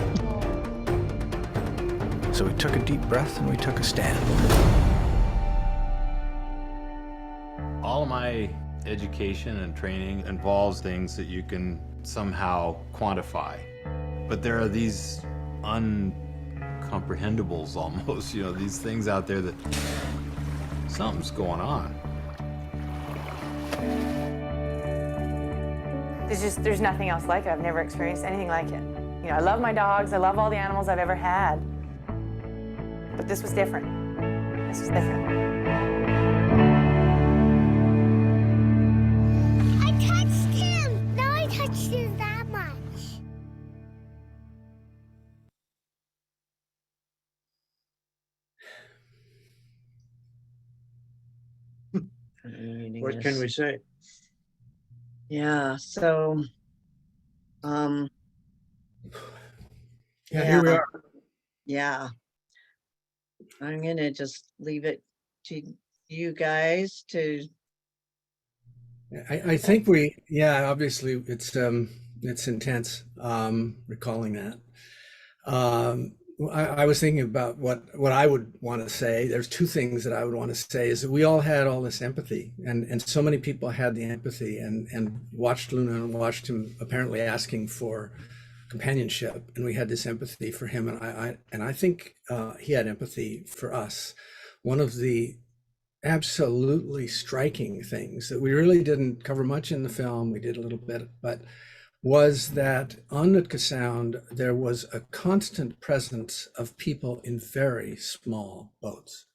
so we took a deep breath and we took a stand. All of my education and training involves things that you can somehow quantify. But there are these uncomprehendables almost, these things out there that something's going on. There's nothing else like it. I've never experienced anything like it. I love my dogs. I love all the animals I've ever had. But this was different. This was different. I touched him. Now I touched him that much. What can we say? Yeah, so Yeah, here we are. Yeah. I'm gonna just leave it to you guys to. I think obviously it's intense, recalling that. I was thinking about what I would want to say. There's two things that I would want to say is that we all had all this empathy, and so many people had the empathy and watched Luna and watched him apparently asking for companionship, and we had this empathy for him, and I think he had empathy for us. One of the absolutely striking things that we really didn't cover much in the film, we did a little bit, but was that on Nootka Sound, there was a constant presence of people in very small boats,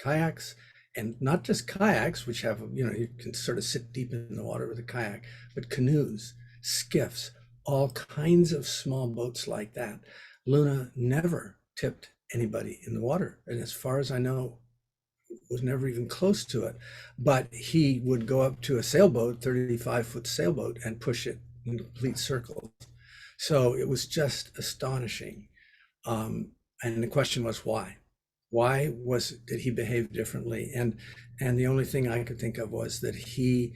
kayaks, and not just kayaks, which have, you can sort of sit deep in the water with a kayak, but canoes, skiffs, all kinds of small boats like that. Luna never tipped anybody in the water. And as far as I know, was never even close to it, but he would go up to a sailboat, 35-foot sailboat, and push it in complete circles. So it was just astonishing. And the question was why? Why did he behave differently? And the only thing I could think of was that he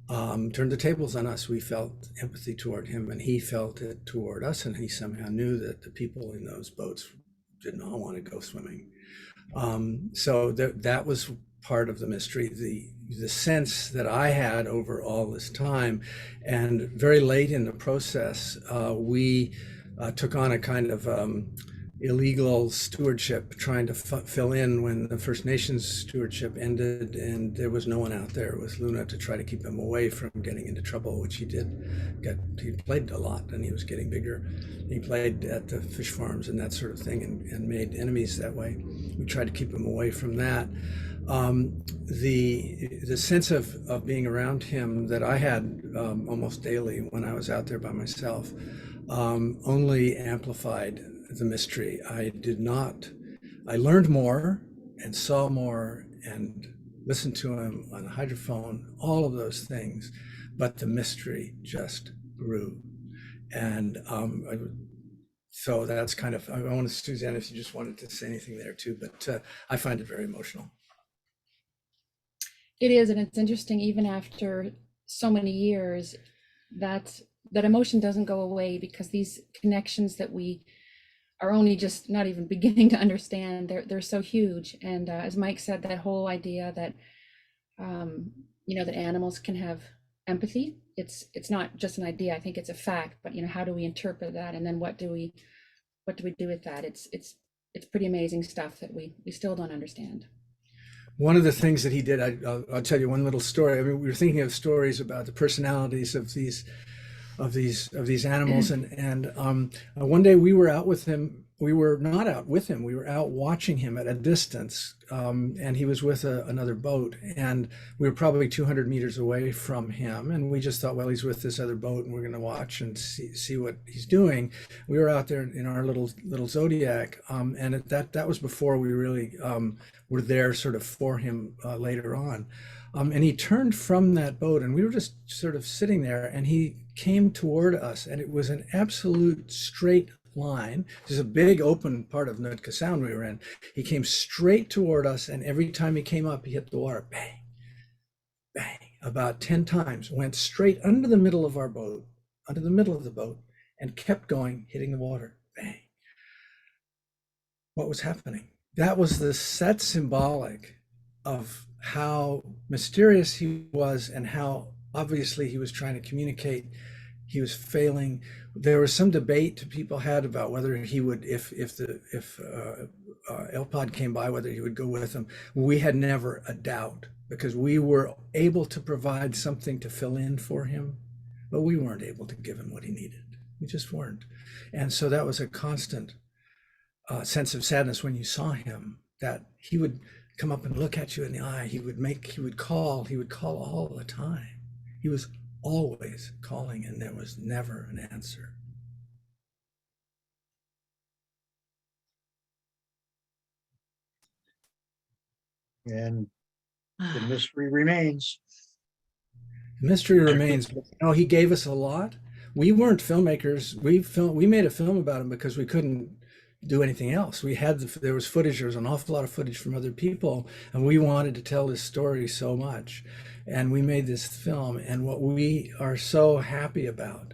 turned the tables on us. We felt empathy toward him, and he felt it toward us, and he somehow knew that the people in those boats did not want to go swimming. So that was part of the mystery, the sense that I had over all this time. And very late in the process, we took on a kind of illegal stewardship trying to fill in when the First Nations stewardship ended, and there was no one out there with Luna to try to keep him away from getting into trouble, which he did. He played a lot, and he was getting bigger. He played at the fish farms and that sort of thing, and made enemies that way. We tried to keep him away from that. The sense of being around him that I had almost daily when I was out there by myself only amplified the mystery. I learned more and saw more and listened to him on the hydrophone, all of those things, but the mystery just grew. And so that's kind of, I wanted Suzanne, if you just wanted to say anything there too, but I find it very emotional. It is, and it's interesting, even after so many years, that emotion doesn't go away, because these connections that we are only just not even beginning to understand, they're so huge. And as Mike said, that whole idea that that animals can have empathy, it's not just an idea. I think it's a fact. But how do we interpret that, and then what do we do with that? It's pretty amazing stuff that we still don't understand. One of the things that he did, I'll tell you one little story. I mean, we were thinking of stories about the personalities of these animals, and one day we were out with him. We were not out with him. We were out watching him at a distance, and he was with another boat, and we were probably 200 meters away from him. And we just thought, well, he's with this other boat, and we're going to watch and see what he's doing. We were out there in our little Zodiac, and that was before we really were there sort of for him later on. And he turned from that boat, and we were just sort of sitting there, and he came toward us, and it was an absolute straight line. There's a big open part of Nootka Sound we were in. He came straight toward us, and every time he came up, he hit the water, bang, bang, about 10 times, went straight under the middle of our boat, under the middle of the boat, and kept going, hitting the water, bang. What was happening? That's symbolic of how mysterious he was and how obviously he was trying to communicate. He was failing. There was some debate people had about whether he would, if El-Pod came by, whether he would go with them. We had never a doubt, because we were able to provide something to fill in for him, but we weren't able to give him what he needed. We just weren't. And so that was a constant sense of sadness when you saw him, that he would come up and look at you in the eye. He would call all the time. He was always calling, and there was never an answer. And the mystery remains. The mystery remains. But, he gave us a lot. We weren't filmmakers. We made a film about him because we couldn't do anything else. There was footage. There was an awful lot of footage from other people, and we wanted to tell this story so much. And we made this film, and what we are so happy about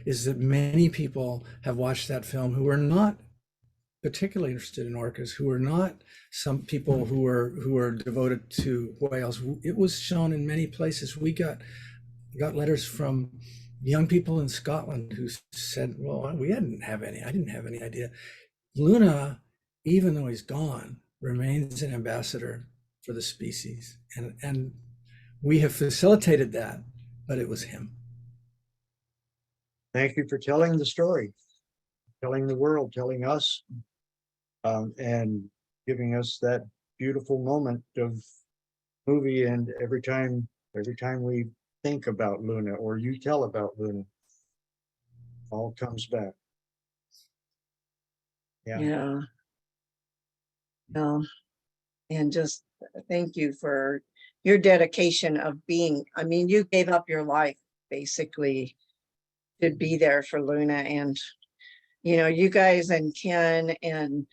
is that many people have watched that film who are not particularly interested in orcas, who are not some people who are devoted to whales. It was shown in many places. We got letters from young people in Scotland who said, well, I didn't have any idea. Luna, even though he's gone, remains an ambassador for the species. And we have facilitated that, but it was him. Thank you for telling the story, telling the world, telling us, and giving us that beautiful moment of movie. And every time we think about Luna, or you tell about Luna, all comes back. Yeah. And just thank you for your dedication of being, you gave up your life basically to be there for Luna. And, you guys and Ken and,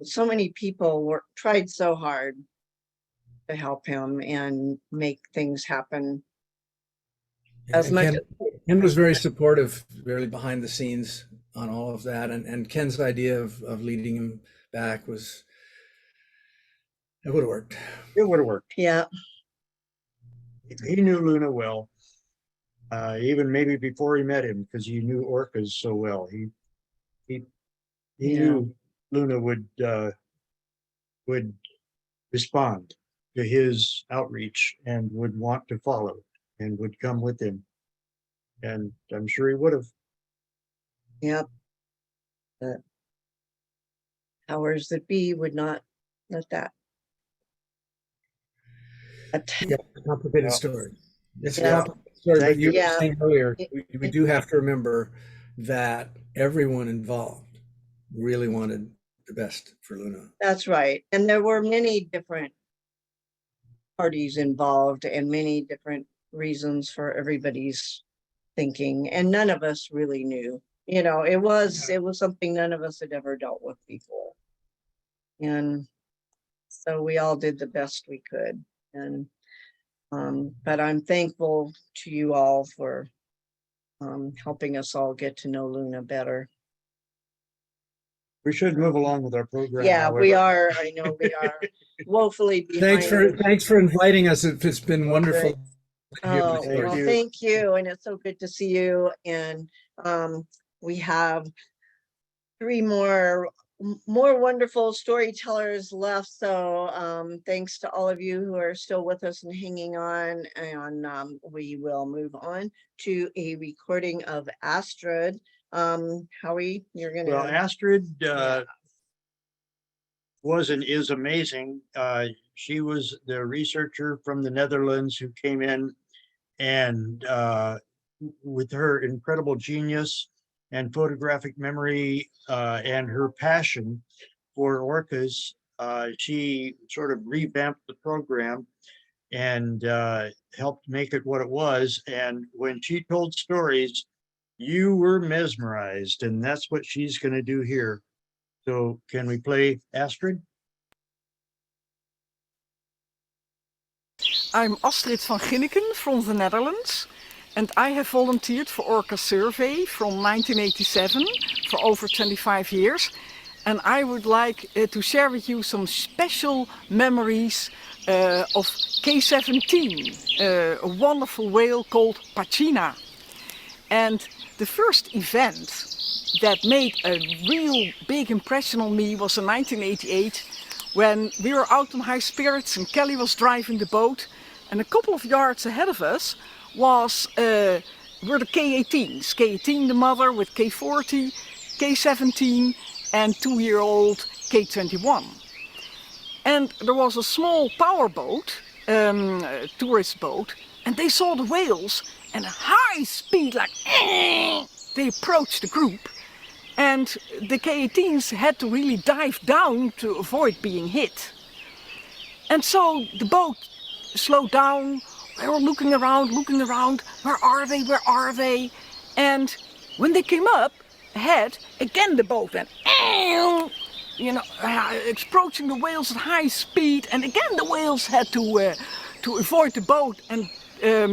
so many people tried so hard to help him and make things happen. Ken was very supportive, really behind the scenes on all of that. And Ken's idea of leading him back it would have worked. It would have worked. Yeah. He knew Luna well, even maybe before he met him, because he knew orcas so well. He knew Luna would respond to his outreach and would want to follow and would come with him. And I'm sure he would have. Yep. But powers that be would not let that. Yeah, complicated Yeah. story. It's a Yeah. complicated story, but Thank you you. were Yeah. saying earlier, It- we do have to remember that everyone involved really wanted the best for Luna. That's right. And there were many different parties involved and many different reasons for everybody's thinking, and none of us really knew. You know, it was something none of us had ever dealt with before. And so we all did the best we could. And but I'm thankful to you all for helping us all get to know Luna better. We should move along with our program. Yeah, we however. are. I know we are woefully behind. Thanks for inviting us. It's been wonderful. Oh, Thank well, you. thank you. And it's so good to see you. And we have 3 more wonderful storytellers left. So thanks to all of you who are still with us and hanging on. And we will move on to a recording of Astrid. Howie, you're gonna. Well, Astrid was and is amazing. She was the researcher from the Netherlands who came in and with her incredible genius and photographic memory and her passion for orcas, she sort of revamped the program and helped make it what it was. And when she told stories, you were mesmerized, and that's what she's going to do here. So can we play Astrid? I'm Astrid van Ginneken from the Netherlands, and I have volunteered for Orca Survey from 1987 for over 25 years. And I would like to share with you some special memories of K17, a wonderful whale called Pachina. And the first event that made a real big impression on me was in 1988, when we were out on high spirits and Kelly was driving the boat, and a couple of yards ahead of us were the K18s. K18 the mother with K40, K17 and 2-year-old K21. And there was a small powerboat, tourist boat, and they saw the whales and at high speed, like they approached the group, and the K18s had to really dive down to avoid being hit. And so the boat slowed down. They were looking around, where are they, where are they? And when they came up ahead, again the boat went, you know, approaching the whales at high speed, and again the whales had to avoid the boat and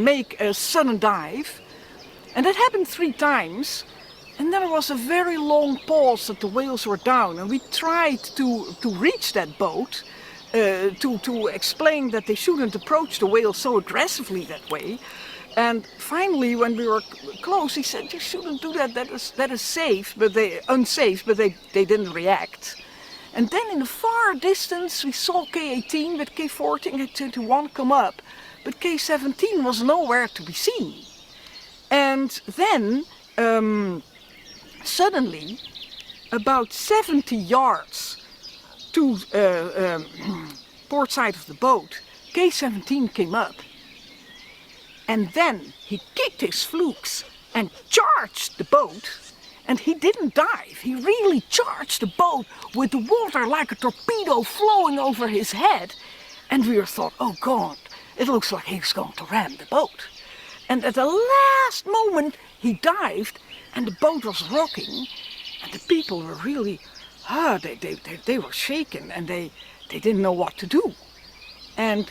make a sudden dive. And that happened 3 times. And then there was a very long pause that the whales were down, and we tried to reach that boat to explain that they shouldn't approach the whales so aggressively that way. And finally, when we were close, he said, "You shouldn't do that. That is safe, but unsafe." But they didn't react. And then in the far distance, we saw K18 with K40 and K21 come up, but K17 was nowhere to be seen. And then suddenly, about 70 yards to port side of the boat, K17 came up. And then he kicked his flukes and charged the boat. And he didn't dive. He really charged the boat with the water like a torpedo flowing over his head. And we thought, oh God, it looks like he's going to ram the boat. And at the last moment, he dived and the boat was rocking. And the people were really, they were shaken and they didn't know what to do. And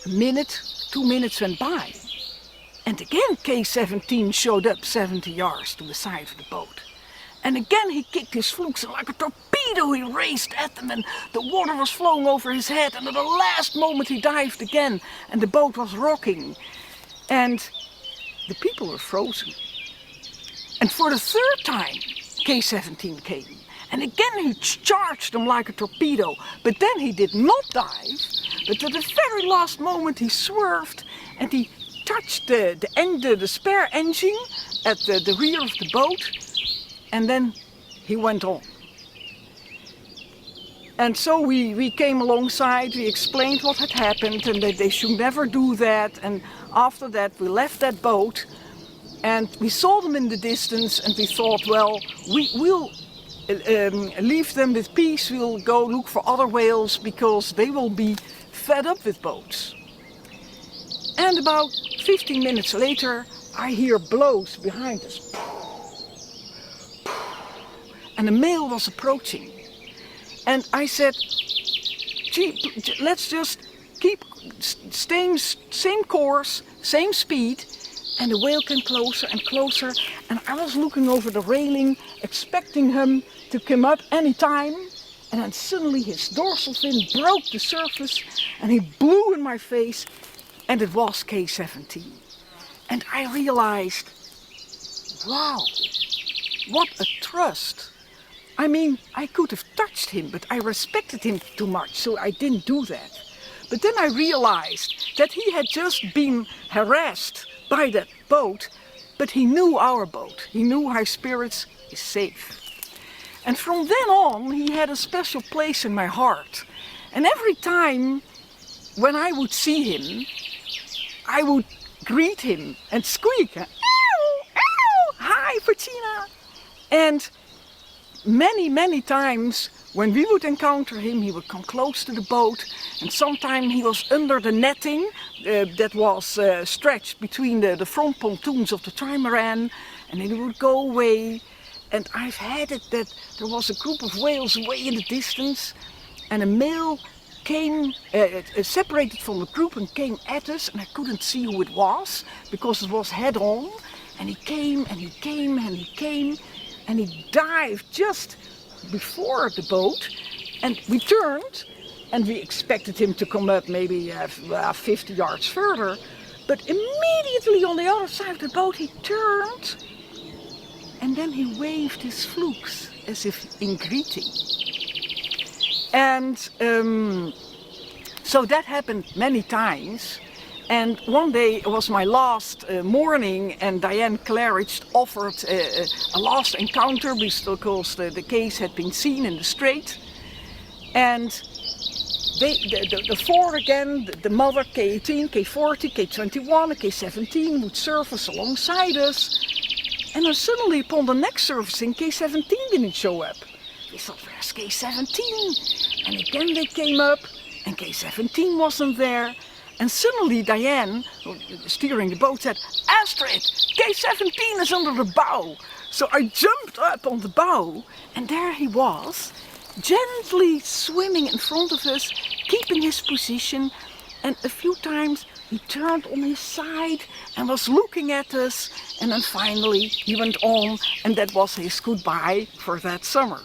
a minute, 2 minutes went by. And again K17 showed up 70 yards to the side of the boat. And again he kicked his flukes and like a torpedo he raced at them, and the water was flowing over his head, and at the last moment he dived again and the boat was rocking. And the people were frozen. And for the 3rd time K17 came, And again he charged them like a torpedo, but then he did not dive, but at the very last moment he swerved and he touched the spare engine at the rear of the boat, and then he went on. And so we came alongside, we explained what had happened and that they should never do that. And after that we left that boat and we saw them in the distance and we thought, well, we'll leave them with peace. We'll go look for other whales because they will be fed up with boats. And about 15 minutes later, I hear blows behind us. And a male was approaching. And I said, gee, let's just keep staying same course, same speed. And the whale came closer and closer. And I was looking over the railing, expecting him to come up any time. And then suddenly his dorsal fin broke the surface and he blew in my face. And it was K-17. And I realized, wow, what a trust. I mean, I could have touched him, but I respected him too much, so I didn't do that. But then I realized that he had just been harassed by that boat, but he knew our boat. He knew High Spirits is safe. And from then on, he had a special place in my heart. And every time when I would see him, I would greet him and squeak, ow, ow, hi, Pacina. And many times when we would encounter him, he would come close to the boat, and sometimes he was under the netting that was stretched between the front pontoons of the trimaran, and then he would go away. And I've had it that there was a group of whales way in the distance, and a male came, separated from the group and came at us, and I couldn't see who it was because it was head on, and he came and he came and he came. And he dived just before the boat, and we turned, and we expected him to come up maybe 50 yards further, but immediately on the other side of the boat he turned, and then he waved his flukes as if in greeting. And so that happened many times. And one day it was my last morning, and Diane Claridge offered a last encounter because the case had been seen in the strait. And the four again, the mother K18, K40, K21, and K17 would surface alongside us. And then suddenly upon the next surfacing, K17 didn't show up. We thought, where's K17? And again they came up, and K17 wasn't there. And suddenly Diane, steering the boat, said, Astrid, K-17 is under the bow. So I jumped up on the bow, and there he was, gently swimming in front of us, keeping his position. And a few times he turned on his side and was looking at us. And then finally he went on, and that was his goodbye for that summer.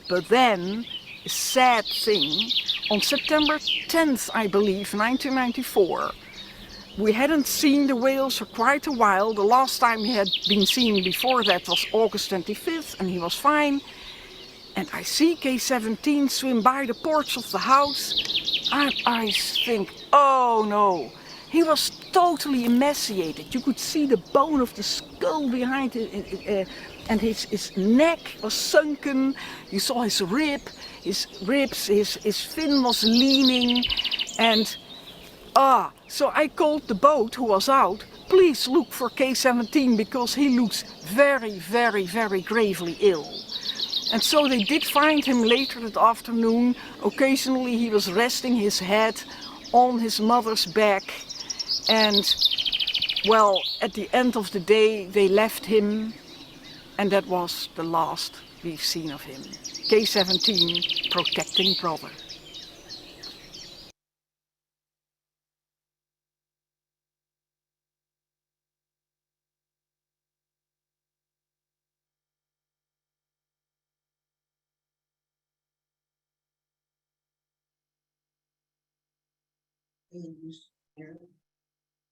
But then, a sad thing, on September 10th, I believe, 1994, we hadn't seen the whales for quite a while. The last time he had been seen before that was August 25th, and he was fine. And I see K-17 swim by the porch of the house, and I think, oh no, he was totally emaciated. You could see the bone of the skull behind it, and his neck was sunken. You saw his ribs, his fin was leaning, and so I called the boat who was out, please look for K-17 because he looks very gravely ill. And so they did find him later that afternoon. Occasionally he was resting his head on his mother's back, and well, at the end of the day they left him, and that was the last we've seen of him. K-17, protecting brother.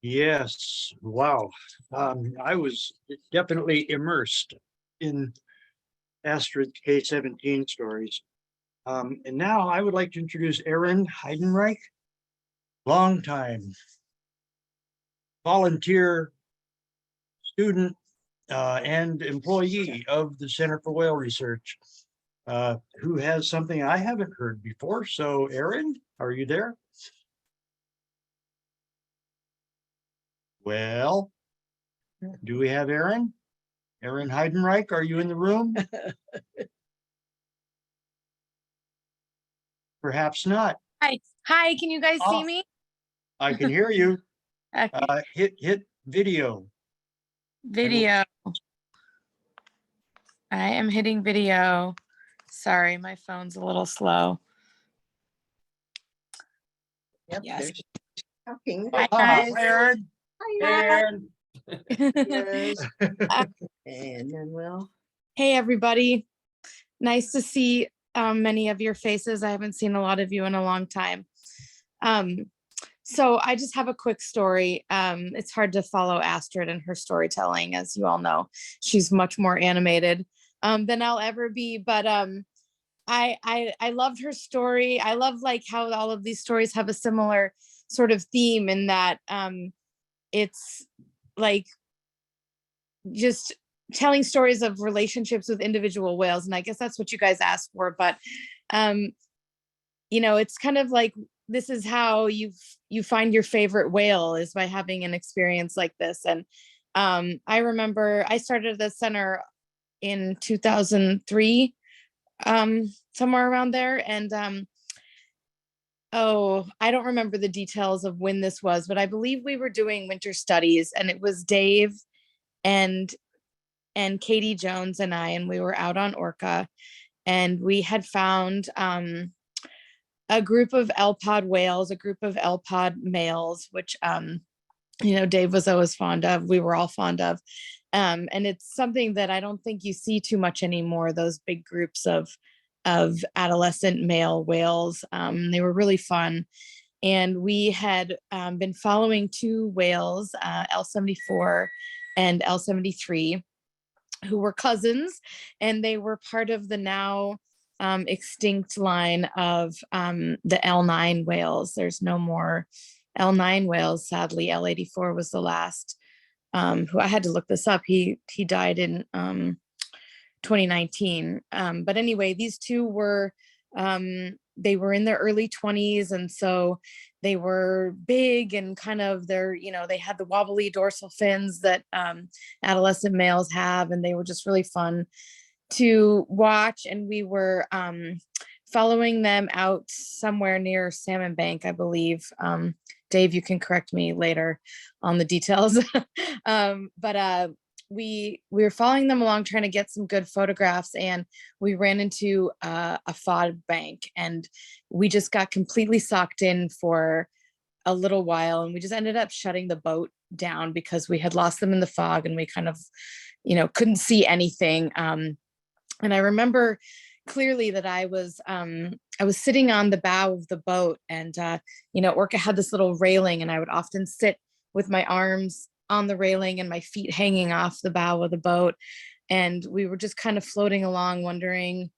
Yes, wow. I was definitely immersed in Astrid K-17 stories. And now I would like to introduce Erin Heidenreich, longtime volunteer student and employee of the Center for Whale Research, who has something I haven't heard before. So Erin, are you there? Well, do we have Erin? Erin Heidenreich, are you in the room? Perhaps not. Hi, can you guys see me? I can hear you. Okay. Hit video. Video. I am hitting video. Sorry, my phone's a little slow. Yep, Yes. there's talking. Hi, Hi, guys. Erin. Hi. Yes. And then we'll. Hey, everybody. Nice to see many of your faces. I haven't seen a lot of you in a long time. So I just have a quick story. It's hard to follow Astrid and her storytelling, as you all know. She's much more animated than I'll ever be, but I loved her story. I love like how all of these stories have a similar sort of theme in that it's like just telling stories of relationships with individual whales. And I guess that's what you guys asked for, but you know, it's kind of like, this is how you find your favorite whale, is by having an experience like this. And I remember I started the center in 2003, somewhere around there. And oh, I don't remember the details of when this was, but I believe we were doing winter studies, and it was Dave and Katie Jones and I, and we were out on Orca, and we had found a group of L-pod whales, a group of L-pod males, which, you know, Dave was always fond of, we were all fond of. And it's something that I don't think you see too much anymore, those big groups of adolescent male whales. They were really fun. And we had been following two whales, L74 and L73, who were cousins, and they were part of the now extinct line of the L9 whales. There's no more L9 whales, sadly. L84 was the last, who I had to look this up. He died in 2019. But anyway, these two were, they were in their early 20s. And so they were big and kind of you know, they had the wobbly dorsal fins that adolescent males have, and they were just really fun to watch. And we were following them out somewhere near Salmon Bank, I believe. Dave, you can correct me later on the details. But we were following them along, trying to get some good photographs, and we ran into a FOD bank, and we just got completely socked in for a little while, and we just ended up shutting the boat down because we had lost them in the fog, and we kind of, you know, couldn't see anything. And I remember clearly that I was sitting on the bow of the boat, and you know, Orca had this little railing, and I would often sit with my arms on the railing and my feet hanging off the bow of the boat. And we were just kind of floating along, wondering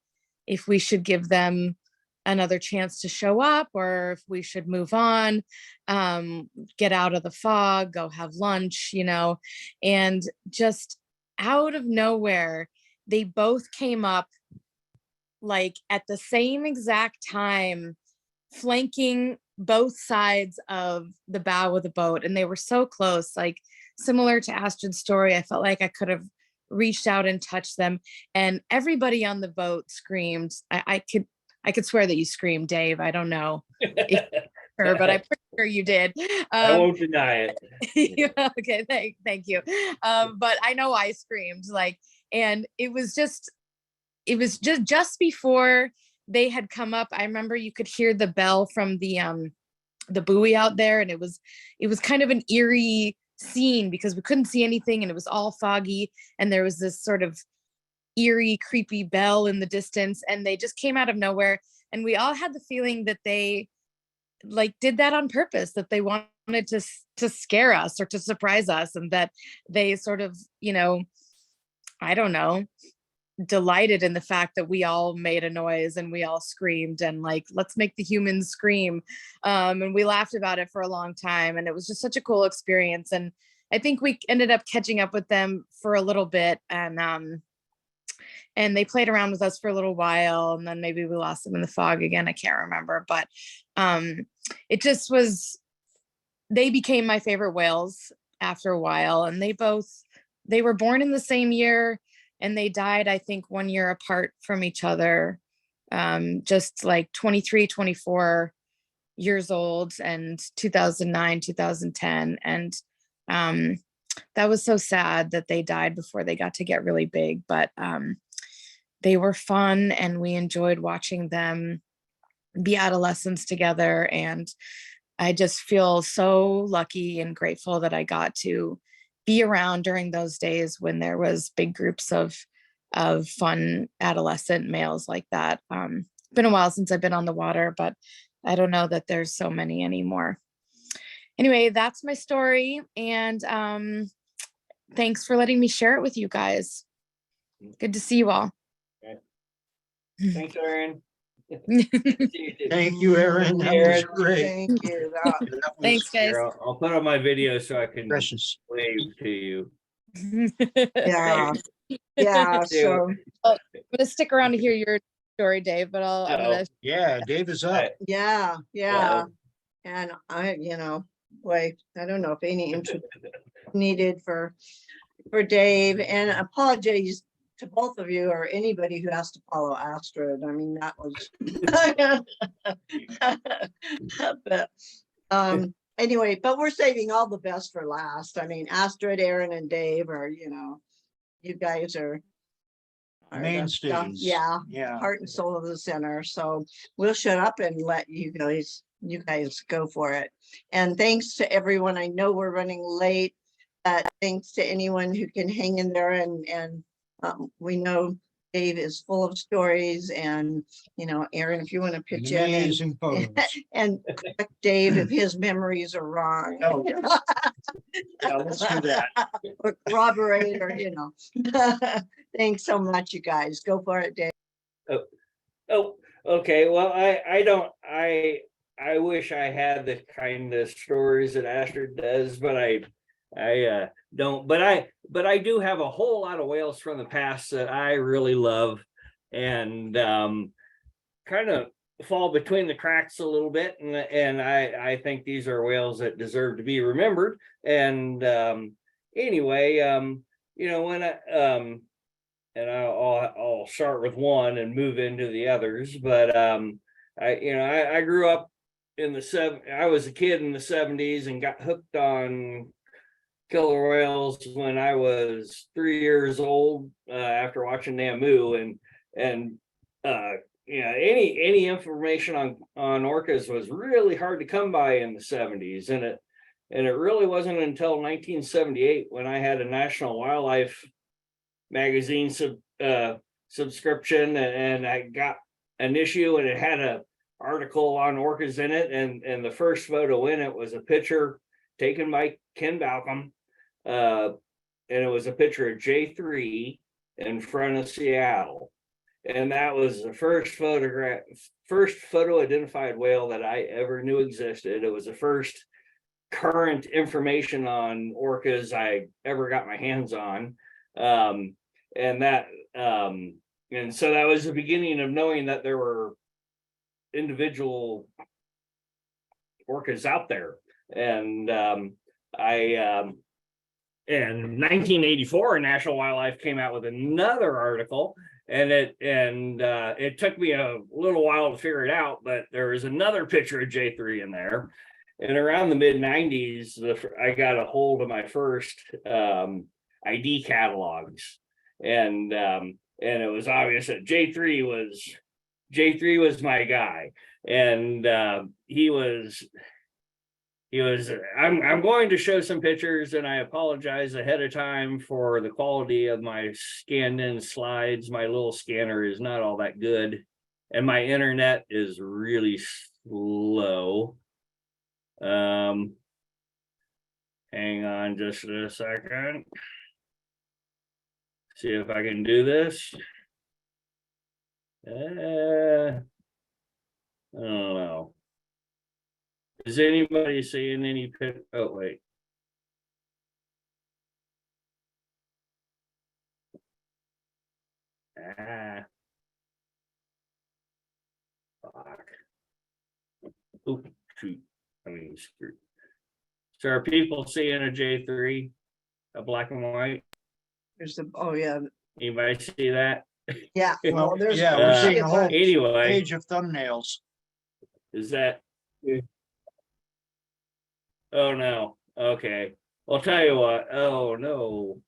if we should give them another chance to show up, or if we should move on, get out of the fog, go have lunch, you know. And just out of nowhere, they both came up like at the same exact time, flanking both sides of the bow of the boat. And they were so close, like similar to Astrid's story. I felt like I could have reached out and touched them, and everybody on the boat screamed. I could swear that you screamed, Dave. I don't know if sure, but I'm pretty sure you did. I won't deny it. Yeah, okay, thank you. But I know I screamed, like, and it was just before they had come up. I remember you could hear the bell from the buoy out there, and it was kind of an eerie scene because we couldn't see anything, and it was all foggy, and there was this sort of eerie, creepy bell in the distance, and they just came out of nowhere. And we all had the feeling that they like did that on purpose, that they wanted to scare us or to surprise us, and that they sort of, you know, I don't know, delighted in the fact that we all made a noise and we all screamed and like, let's make the humans scream. And we laughed about it for a long time. And it was just such a cool experience. And I think we ended up catching up with them for a little bit, and they played around with us for a little while, and then maybe we lost them in the fog again. I can't remember, but it just was, they became my favorite whales after a while. And they were born in the same year, and they died, I think, 1 year apart from each other, just like 23, 24 years old, and 2009, 2010. And that was so sad that they died before they got to get really big, but they were fun, and we enjoyed watching them be adolescents together. And I just feel so lucky and grateful that I got to be around during those days when there was big groups of fun adolescent males like that. It's been a while since I've been on the water, but I don't know that there's so many anymore. Anyway, that's my story. And thanks for letting me share it with you guys. Good to see you all. Okay. Thanks, Erin. Thank you, Erin. That was great. Thank you. That was Thanks, guys. Here, I'll put on my video so I can precious. wave to you. Yeah. Yeah. So I'm gonna stick around to hear your story, Dave, but I'm gonna. Yeah, Dave is up. yeah, yeah. And I, boy, I don't know if any intro needed for Dave, and apologies to both of you or anybody who has to follow Astrid. I mean, that was but anyway, but we're saving all the best for last. I mean, Astrid, Erin, and Dave are, you guys are the mainstays. Yeah, Yeah. heart and soul of the center. So we'll shut up and let you guys go for it. And thanks to everyone. I know we're running late. Thanks to anyone who can hang in there, and we know Dave is full of stories, and Erin, if you want to pitch in Amazing photos. and correct Dave if his memories are wrong. Oh, yeah, let's do that. Or corroborate, or thanks so much, you guys. Go for it, Dave. Oh, okay. Well, I wish I had the kind of stories that Astrid does, but I don't. But I do have a whole lot of whales from the past that I really love, and kind of fall between the cracks a little bit, and I think these are whales that deserve to be remembered. And anyway, when and I'll start with one and move into the others. But I grew up in I was a kid in the 70s and got hooked on killer whales when I was 3 years old, after watching Namu, and any information on orcas was really hard to come by in the 70s, and it really wasn't until 1978 when I had a National Wildlife magazine subscription, and I got an issue, and it had a article on orcas in it, and the first photo in it was a picture taken by Ken Balcom, and it was a picture of J3 in front of Seattle, and that was the first photo identified whale that I ever knew existed. It was the first current information on orcas I ever got my hands on, and so that was the beginning of knowing that there were individual orcas out there. And in 1984, National Wildlife came out with another article, and it took me a little while to figure it out, but there was another picture of J3 in there. And around the mid 90s, I got a hold of my first ID catalogs, and it was obvious that J3 was my guy, and he was. I'm going to show some pictures, and I apologize ahead of time for the quality of my scanned in slides. My little scanner is not all that good, and my internet is really slow. Hang on just a second. See if I can do this. I don't know. Is anybody seeing any pic? Oh, wait. Ah. Fuck. Oop, shoot. I mean, screw. So are people seeing a J3, a black and white? There's the, oh yeah, Anybody see that? yeah. Well, Well, there's. yeah, Uh, we're seeing a whole Anyway, page of thumbnails. is that? Oh no. Okay. I'll tell you what. Oh no.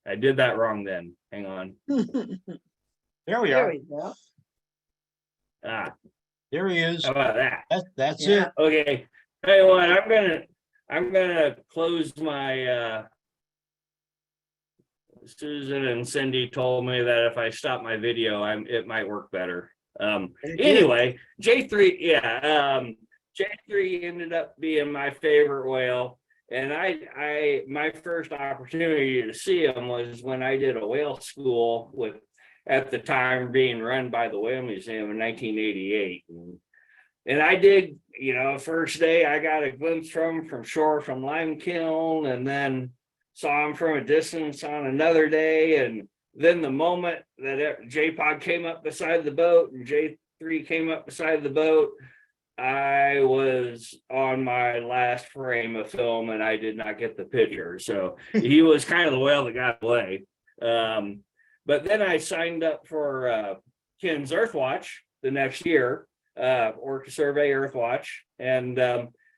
I did that wrong then. Hang on. There we There are. we go. Ah, There he is. how about that? That's Yeah. it. Okay. Tell you what, I'm gonna close my Susan and Cindy told me that if I stop my video, it might work better. Anyway, J3, yeah, J3 ended up being my favorite whale. And my first opportunity to see him was when I did a whale school with, at the time, being run by the Whale Museum in 1988. And I did, first day I got a glimpse from shore from Limekiln, and then saw him from a distance on another day. And then the moment that J-Pod came up beside the boat and J3 came up beside the boat, I was on my last frame of film and I did not get the picture. So he was kind of the whale that got away. But then I signed up for Ken's Earthwatch the next year, Orca Survey Earthwatch. And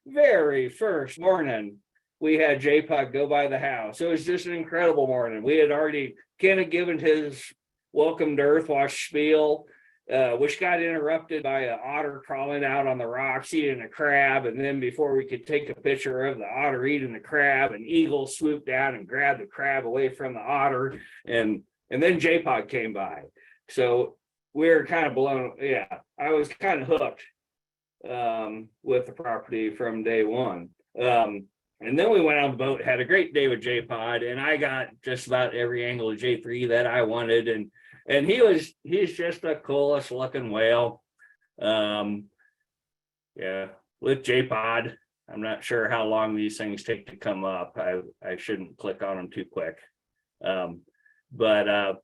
very first morning, we had J-Pod go by the house. It was just an incredible morning. We had already, Ken had given his welcome to Earthwatch spiel, which got interrupted by an otter crawling out on the rocks eating a crab. And then before we could take a picture of the otter eating the crab, an eagle swooped down and grabbed the crab away from the otter. And then J-Pod came by. So we were kind of blown. Yeah, I was kind of hooked with the property from day one. And then we went on the boat, had a great day with J-Pod, and I got just about every angle of J3 that I wanted. And he's just the coolest looking whale. Yeah, with J-Pod, I'm not sure how long these things take to come up. I shouldn't click on them too quick. But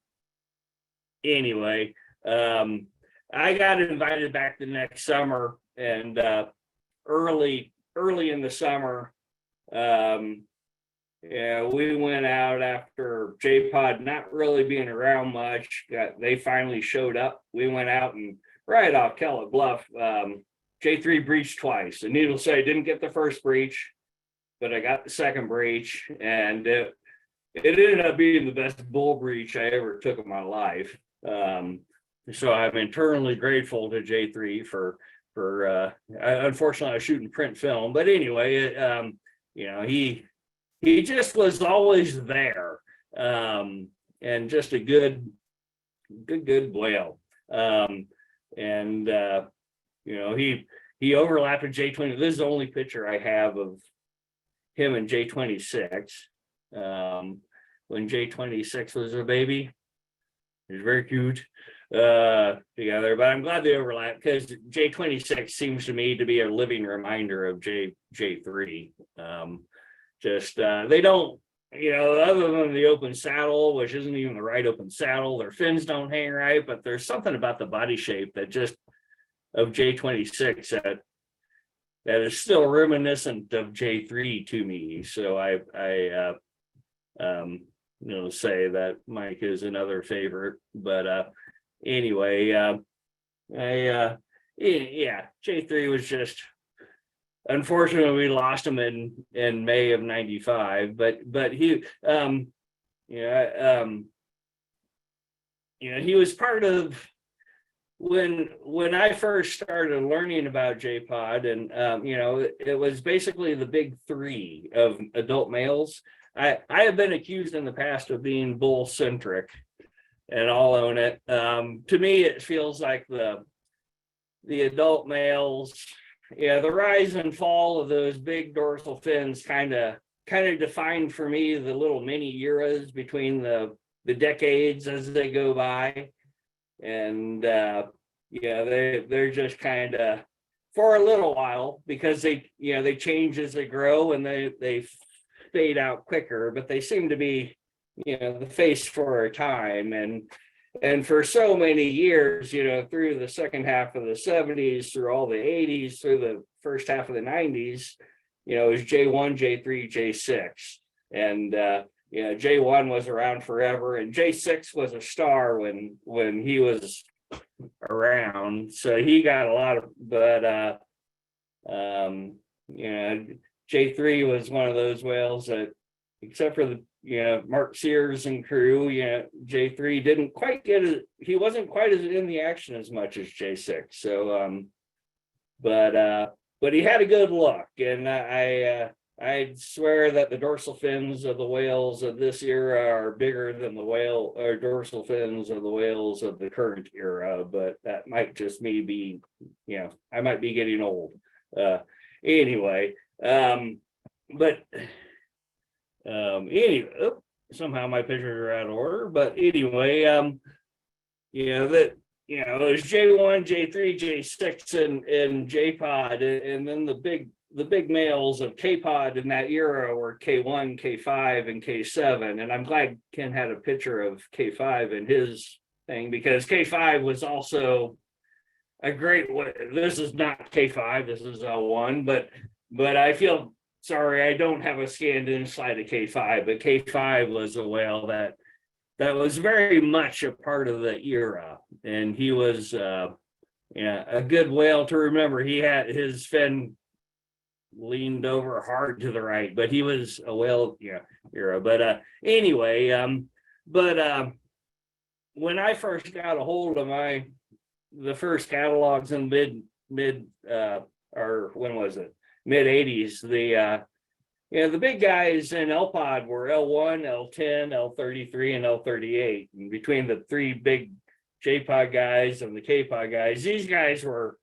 anyway, I got invited back the next summer, and early in the summer, yeah, we went out after J-Pod not really being around much. They finally showed up. We went out, and right off Kellett Bluff, J3 breached twice. And needless to say, I didn't get the first breach, but I got the second breach, and it ended up being the best bull breach I ever took in my life. So I'm eternally grateful to J3 for unfortunately I was shooting print film, but anyway, he just was always there, and just a good whale. He overlapped with J20. This is the only picture I have of him and J26 when J26 was a baby. He was very cute together, but I'm glad they overlap because J26 seems to me to be a living reminder of J3. They don't, other than the open saddle, which isn't even the right open saddle, their fins don't hang right, but there's something about the body shape that just of J26 that is still reminiscent of J3 to me. So I say that Mike is another favorite, but anyway, yeah, J3 was just, unfortunately we lost him in May of 95, but he he was part of when I first started learning about J-Pod, and it was basically the big three of adult males. I have been accused in the past of being bull centric, and I'll own it. To me, it feels like the adult males, the rise and fall of those big dorsal fins kind of defined for me the little mini eras between the decades as they go by. And yeah, they're just kind of for a little while, because they change as they grow, and they fade out quicker, but they seem to be the face for a time. And for so many years, through the second half of the 70s, through all the 80s, through the first half of the 90s, it was J1, J3, J6. And J1 was around forever, and J6 was a star when he was around. So he got a lot of, but J3 was one of those whales that, except for the Mark Sears and crew, J3 didn't quite he wasn't quite as in the action as much as J6. So but he had a good look, and I'd swear that the dorsal fins of the whales of this era are bigger than the dorsal fins of the whales of the current era, but that might just me be, I might be getting old. Anyway, anyway, somehow my pictures are out of order, but anyway, it was J1, J3, J6, and J-Pod, and then the big males of K-Pod in that era were K1, K5, and K7. And I'm glad Ken had a picture of K5 in his thing, because K5 was also a great, this is not K5, this is L1, but I feel sorry, I don't have a scanned inside of K5, but K5 was a whale that was very much a part of the era. And he was a good whale to remember. He had his fin leaned over hard to the right, but he was a whale era. But anyway, when I first got a hold of the first catalogs in mid or when was it? Mid 80s, the big guys in L-Pod were L1, L10, L33, and L38. And between the three big J-Pod guys and the K-Pod guys, these guys were,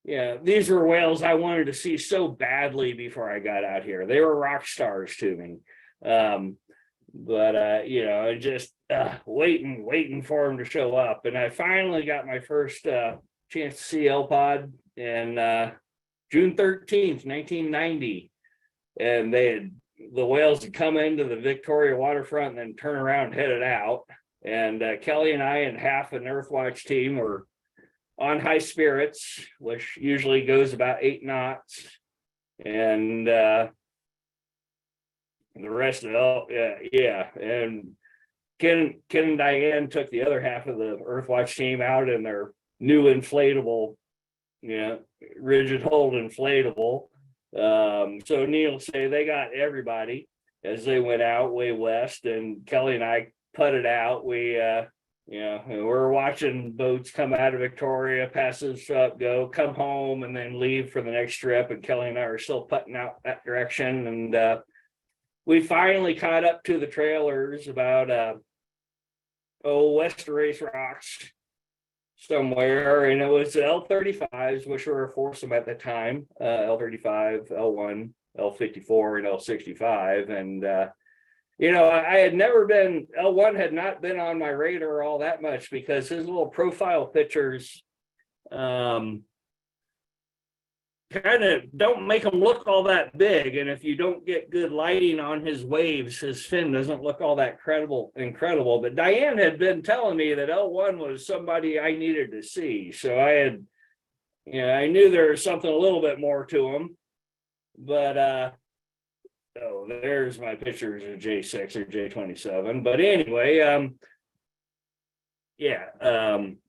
these were whales I wanted to see so badly before I got out here. They were rock stars to me. Just waiting for them to show up. And I finally got my first chance to see L-Pod in June 13th, 1990. And the whales had come into the Victoria waterfront and then turn around and headed out. And Kelly and I and half an Earthwatch team were on high spirits, which usually goes about 8 knots. And the rest of and Ken and Diane took the other half of the Earthwatch team out in their new inflatable, rigid hold inflatable. So needless to say, they got everybody as they went out way west, and Kelly and I putted out. We're watching boats come out of Victoria, pass us up, go, come home, and then leave for the next trip. And Kelly and I are still putting out that direction. And we finally caught up to the trailers about West Race Rocks somewhere, and it was L35s, which were a foursome at the time, L35, L1, L54, and L65. And I had never been, L1 had not been on my radar all that much, because his little profile pictures kind of don't make him look all that big. And if you don't get good lighting on his waves, his fin doesn't look all that incredible. But Diane had been telling me that L1 was somebody I needed to see. So I had, I knew there was something a little bit more to him. But there's my pictures of J6 or J27. But anyway,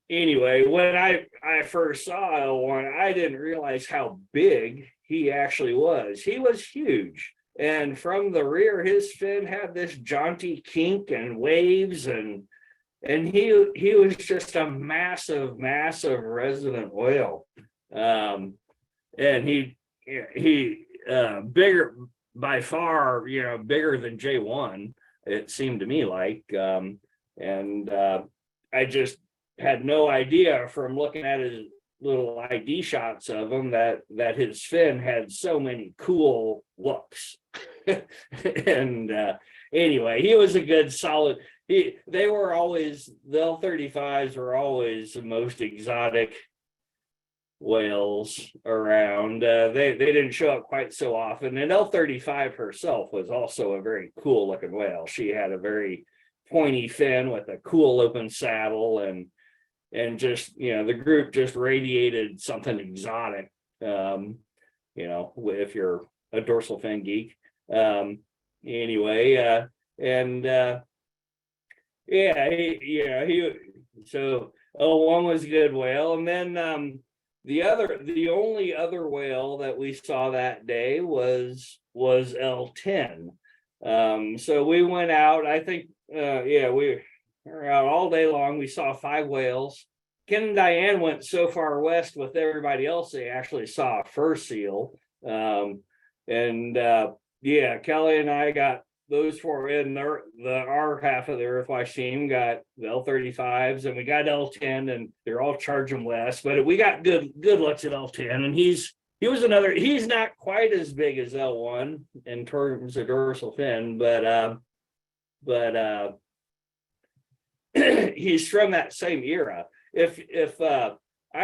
anyway, when I first saw L1, I didn't realize how big he actually was. He was huge. And from the rear, his fin had this jaunty kink and waves, and he was just a massive resident whale. And he bigger by far, bigger than J1, it seemed to me like. I just had no idea from looking at little ID shots of him that his fin had so many cool looks. And anyway, he was a good solid. They were always, the L35s were always the most exotic whales around. They didn't show up quite so often. And L35 herself was also a very cool looking whale. She had a very pointy fin with a cool open saddle, and just, the group just radiated something exotic. If you're a dorsal fin geek. Anyway, so one was a good whale. And then the only other whale that we saw that day was L10. So we went out, I think, we were out all day long. We saw 5 whales. Ken and Diane went so far west with everybody else, they actually saw a fur seal. Kelly and I got those 4 in our half of the Earthwatch team got the L35s, and we got L10, and they're all charging west, but we got good looks at L10, and he's not quite as big as L1 in terms of dorsal fin, but he's from that same era. If I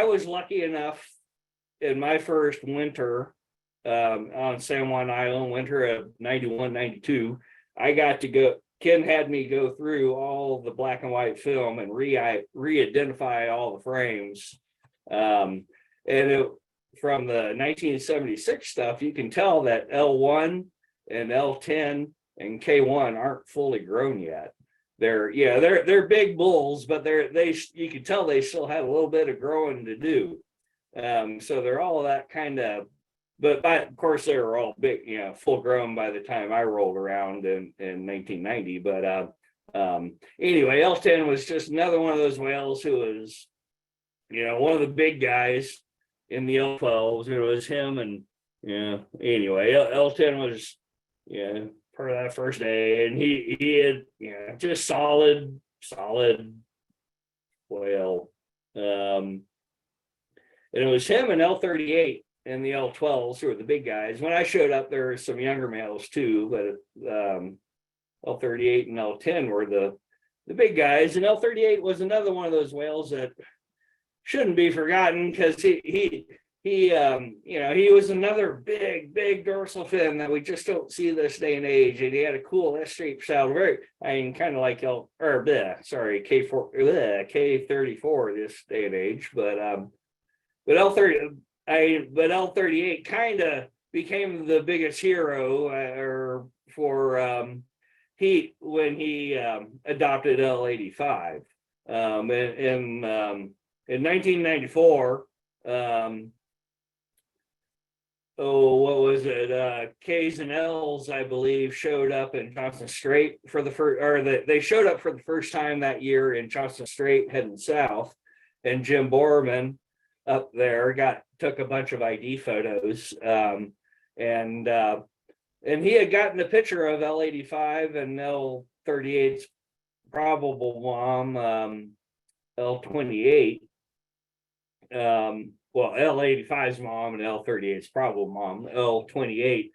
was lucky enough in my first winter on San Juan Island, winter of 91, 92, I got to go, Ken had me go through all the black and white film and re-identify all the frames. From the 1976 stuff, you can tell that L1 and L10 and K1 aren't fully grown yet. They're big bulls, but you can tell they still have a little bit of growing to do. So they're all that kind of, but of course they were all big, full grown by the time I rolled around in 1990. But anyway, L10 was just another one of those whales who was, one of the big guys in the L12s. It was him, and anyway, L10 was part of that first day, and he had just solid whale. And it was him and L38 and the L12s who were the big guys. When I showed up, there were some younger males too, but L38 and L10 were the big guys, and L38 was another one of those whales that shouldn't be forgotten, because he was another big dorsal fin that we just don't see this day and age, and he had a cool S-shaped saddle, kind of like K34 this day and age, but L38 kind of became the biggest hero when he adopted L85 in 1994. What was it? K's and L's, I believe, showed up in Johnson Strait for the first, they showed up for the first time that year in Johnson Strait heading south, and Jim Borman up there took a bunch of ID photos, and he had gotten a picture of L85 and L38's probable mom, L28. L85's mom and L38's probable mom, L28,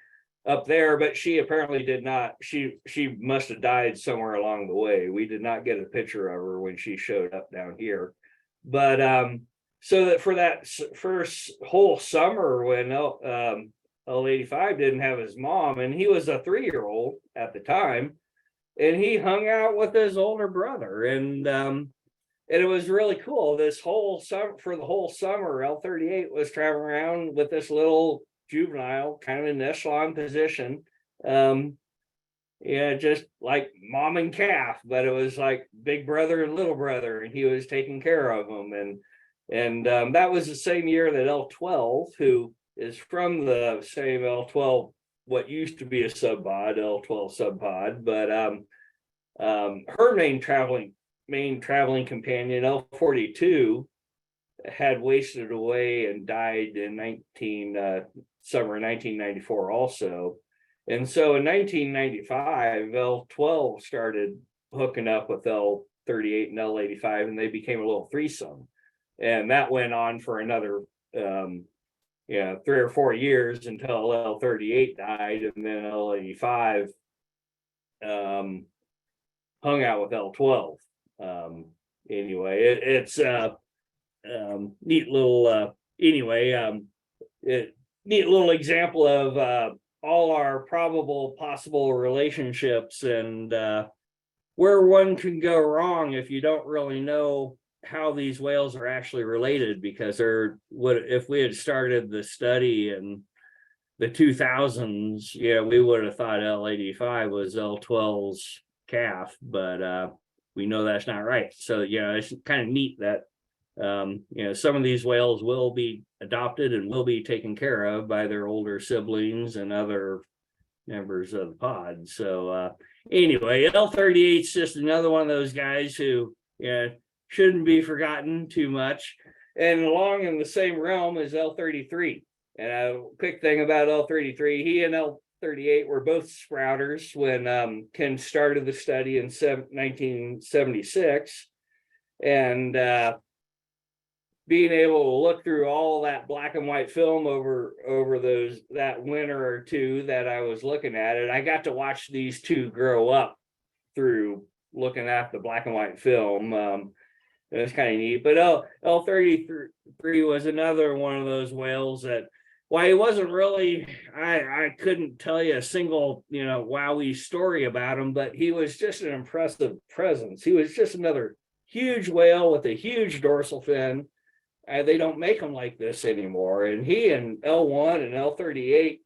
up there, but she apparently did not. She must have died somewhere along the way. We did not get a picture of her when she showed up down here. But so that for that first whole summer when L85 didn't have his mom, and he was a 3-year-old at the time, and he hung out with his older brother, and it was really cool. This whole summer, for the whole summer, L38 was traveling around with this little juvenile, kind of in an echelon position. Just like mom and calf, but it was like big brother and little brother, and he was taking care of them. And that was the same year that L12, who is from the same L12, what used to be a sub-pod, L12 sub-pod, but her main traveling companion, L42, had wasted away and died in summer 1994 also. And so in 1995, L12 started hooking up with L38 and L85, and they became a little threesome. and that went on for another 3 or 4 years until L38 died, and then L85 hung out with L12. Anyway, it's neat little neat little example of all our probable possible relationships, and where one can go wrong if you don't really know how these whales are actually related, because if we had started the study in the 2000s, we would have thought L85 was L12's calf, but we know that's not right. So it's kind of neat that some of these whales will be adopted and will be taken care of by their older siblings and other members of the pod. So anyway, L38 is just another one of those guys who shouldn't be forgotten too much. And along in the same realm is L33. And a quick thing about L33, he and L38 were both sprouters when Ken started the study in 1976. And being able to look through all that black and white film over that winter or two that I was looking at it, I got to watch these two grow up through looking at the black and white film. It was kind of neat. But L33 was another one of those whales that, while he wasn't really, I couldn't tell you a single, wowie story about him, but he was just an impressive presence. He was just another huge whale with a huge dorsal fin. They don't make them like this anymore. And he and L1 and L38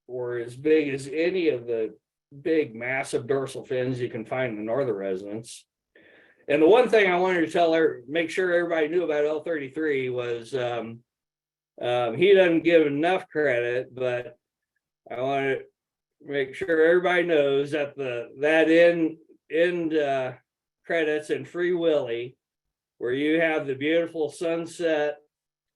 were as big as any of the big, massive dorsal fins you can find in the northern residents. And the one thing I wanted to make sure everybody knew about L33 was he doesn't give enough credit, but I want to make sure everybody knows that that end credits in Free Willy, where you have the beautiful sunset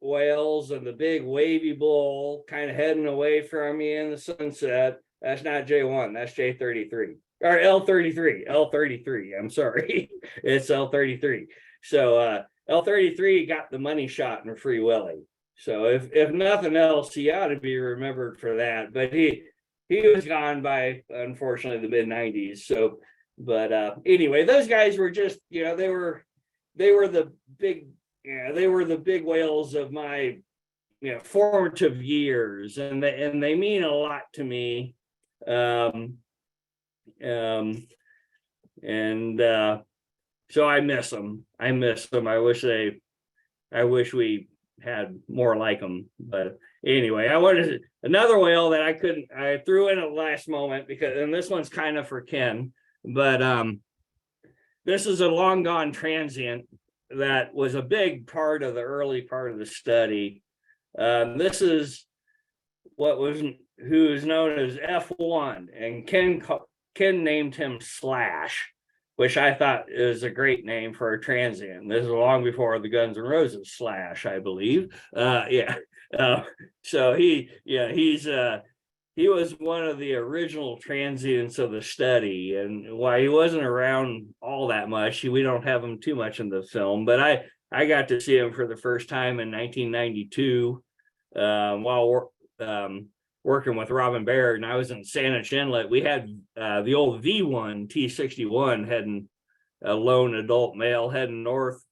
whales and the big wavy bull kind of heading away from you in the sunset. That's not J1, that's J33 or L33. I'm sorry, it's L33. So L33 got the money shot in Free Willy. So if nothing else, he ought to be remembered for that. But he was gone by, unfortunately, the mid-90s. So, but anyway, those guys were just, they were the big whales of my formative years, and they mean a lot to me. So I miss them. I wish we had more like them. But anyway, I wanted another whale that I threw in at the last moment, and this one's kind of for Ken, but this is a long gone transient that was a big part of the early part of the study. This is who is known as F1, and Ken named him Slash, which I thought is a great name for a transient. This is long before the Guns N' Roses Slash, I believe. So he was one of the original transients of the study, and while he wasn't around all that much, we don't have him too much in the film, but I got to see him for the first time in 1992 while working with Robin Baird, and I was in Saanich Inlet. We had the old V1 T61 heading, a lone adult male heading north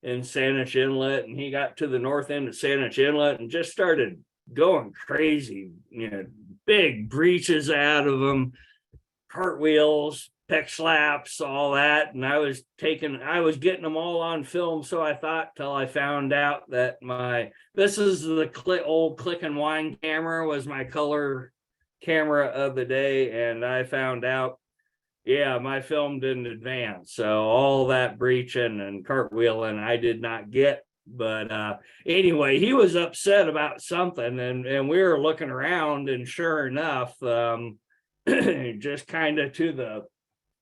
in Saanich Inlet, and he got to the north end of Saanich Inlet and just started going crazy, big breaches out of him, cartwheels, pec slaps, all that. And I was getting them all on film, so I thought, till I found out that this is the old Click and Wind camera was my color camera of the day, and I found out, my film didn't advance. So all that breaching and cartwheeling I did not get. But anyway, he was upset about something, and we were looking around, and sure enough, just kind of to the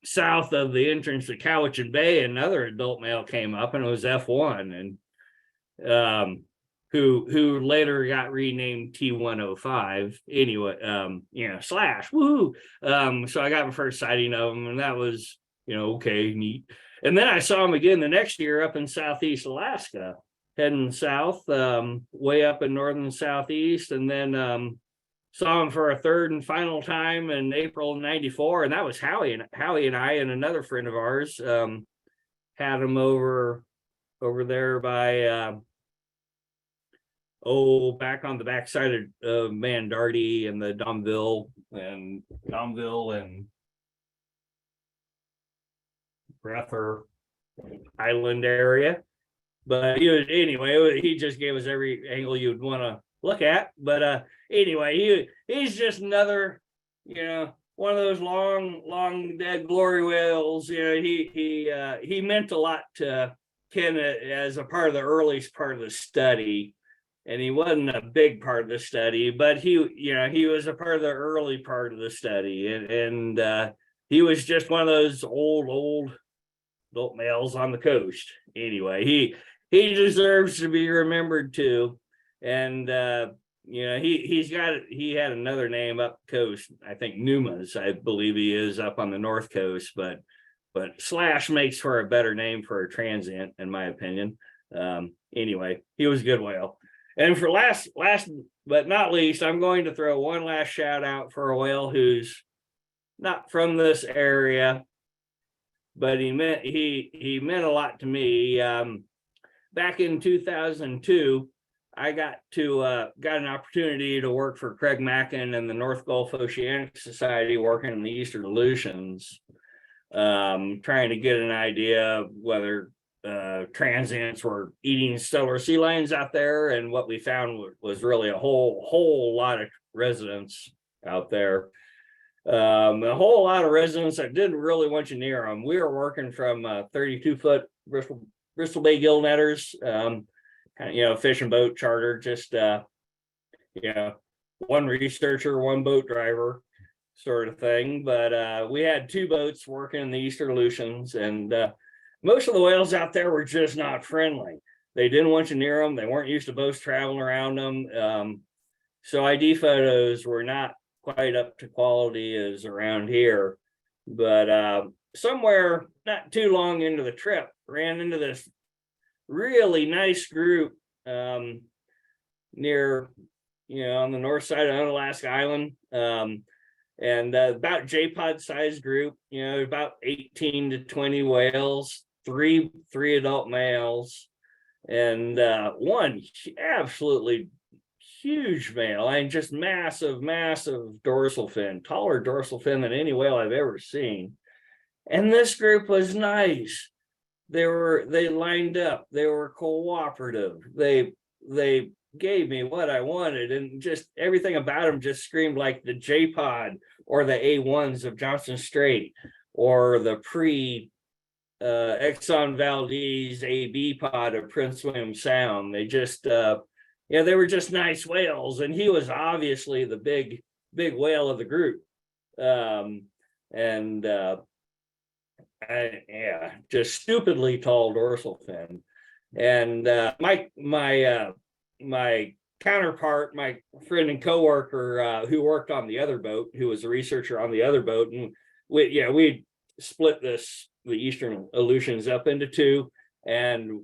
south of the entrance to Cowichan Bay, another adult male came up, and it was F1, and who later got renamed T105. Anyway, Slash, woohoo! So I got my first sighting of him, and that was, okay, neat. And then I saw him again the next year up in Southeast Alaska, heading south, way up in northern southeast, and then saw him for a third and final time in April of '94, and that was Howie and I and another friend of ours had him over there by back on the backside of Mandarty and the Domville and Breather Island area. But he just gave us every angle you'd want to look at. But anyway, he's just another, one of those long dead glory whales. He meant a lot to Ken as a part of the earliest part of the study. And he wasn't a big part of the study, but he was a part of the early part of the study. And he was just one of those old adult males on the coast. Anyway, he deserves to be remembered too. And he had another name up coast. I think Numas, I believe he is up on the north coast, but Slash makes for a better name for a transient, in my opinion. Anyway, he was a good whale. And for last but not least, I'm going to throw one last shout out for a whale who's not from this area, but he meant a lot to me. Back in 2002, I got an opportunity to work for Craig Mackin and the North Gulf Oceanic Society, working in the Eastern Aleutians, trying to get an idea of whether transients were eating stellar sea lions out there. And what we found was really a whole lot of residents out there. A whole lot of residents that didn't really want you near them. We were working from 32-foot Bristol Bay gill netters, fishing boat charter, just one researcher, one boat driver sort of thing. But we had two boats working in the Eastern Aleutians, and most of the whales out there were just not friendly. They didn't want you near them. They weren't used to boats traveling around them. So ID photos were not quite up to quality as around here. But somewhere not too long into the trip, ran into this really nice group near, on the north side of Unalaska Island. And about J-pod size group, about 18 to 20 whales, three adult males, and one absolutely huge male. I mean, just massive dorsal fin, taller dorsal fin than any whale I've ever seen. And this group was nice. They lined up. They were cooperative. They gave me what I wanted, and just everything about them just screamed like the J-pod or the A1s of Johnson Strait, or the Exxon Valdez AB pod of Prince William Sound. They just they were just nice whales, and he was obviously the big whale of the group. Just stupidly tall dorsal fin. And my counterpart, my friend and coworker who worked on the other boat, who was a researcher on the other boat, and we split the Eastern Aleutians up into two, and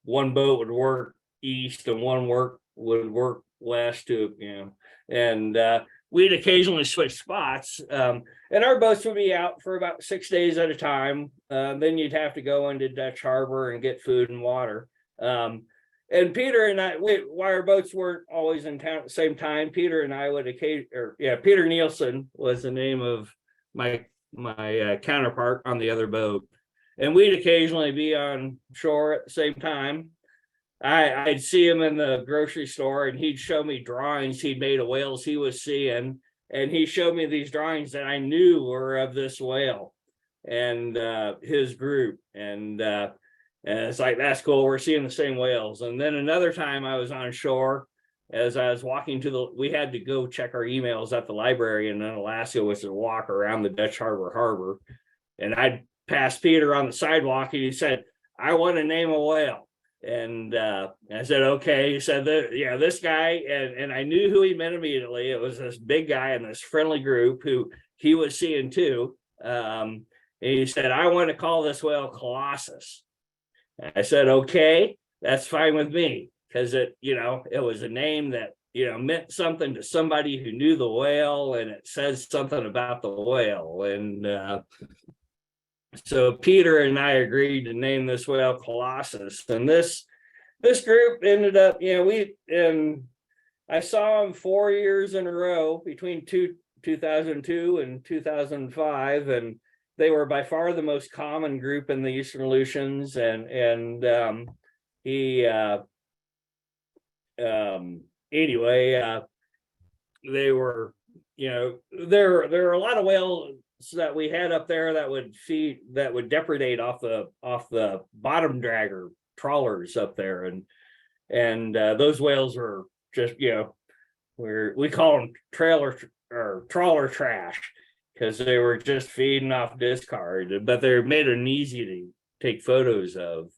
one boat would work east and one would work west and we'd occasionally switch spots, and our boats would be out for about 6 days at a time. Then you'd have to go into Dutch Harbor and get food and water. And Peter and I, while our boats weren't always in town at the same time, Peter and I would Peter Nielsen was the name of my counterpart on the other boat, and we'd occasionally be on shore at the same time. I'd see him in the grocery store, and he'd show me drawings he'd made of whales he was seeing, and he showed me these drawings that I knew were of this whale and his group, and it's like, that's cool, we're seeing the same whales. And then another time I was on shore, as I was walking we had to go check our emails at the library in Alaska, was to walk around the Dutch Harbor, and I'd pass Peter on the sidewalk, and he said, "I want to name a whale." And I said, okay. He said, this guy, and I knew who he meant immediately. It was this big guy in this friendly group who he was seeing too. And he said, "I want to call this whale Colossus." I said, okay, that's fine with me, because it, it was a name that, meant something to somebody who knew the whale, and it says something about the whale. And so Peter and I agreed to name this whale Colossus. And this group ended up, I saw them 4 years in a row between 2002 and 2005, and they were by far the most common group in the Eastern Aleutians. Anyway, they were, there are a lot of whales that we had up there that would depredate off the bottom dragger trawlers up there, and those whales were just, we call them trawler trash, because they were just feeding off discard, but they're made them easy to take photos of.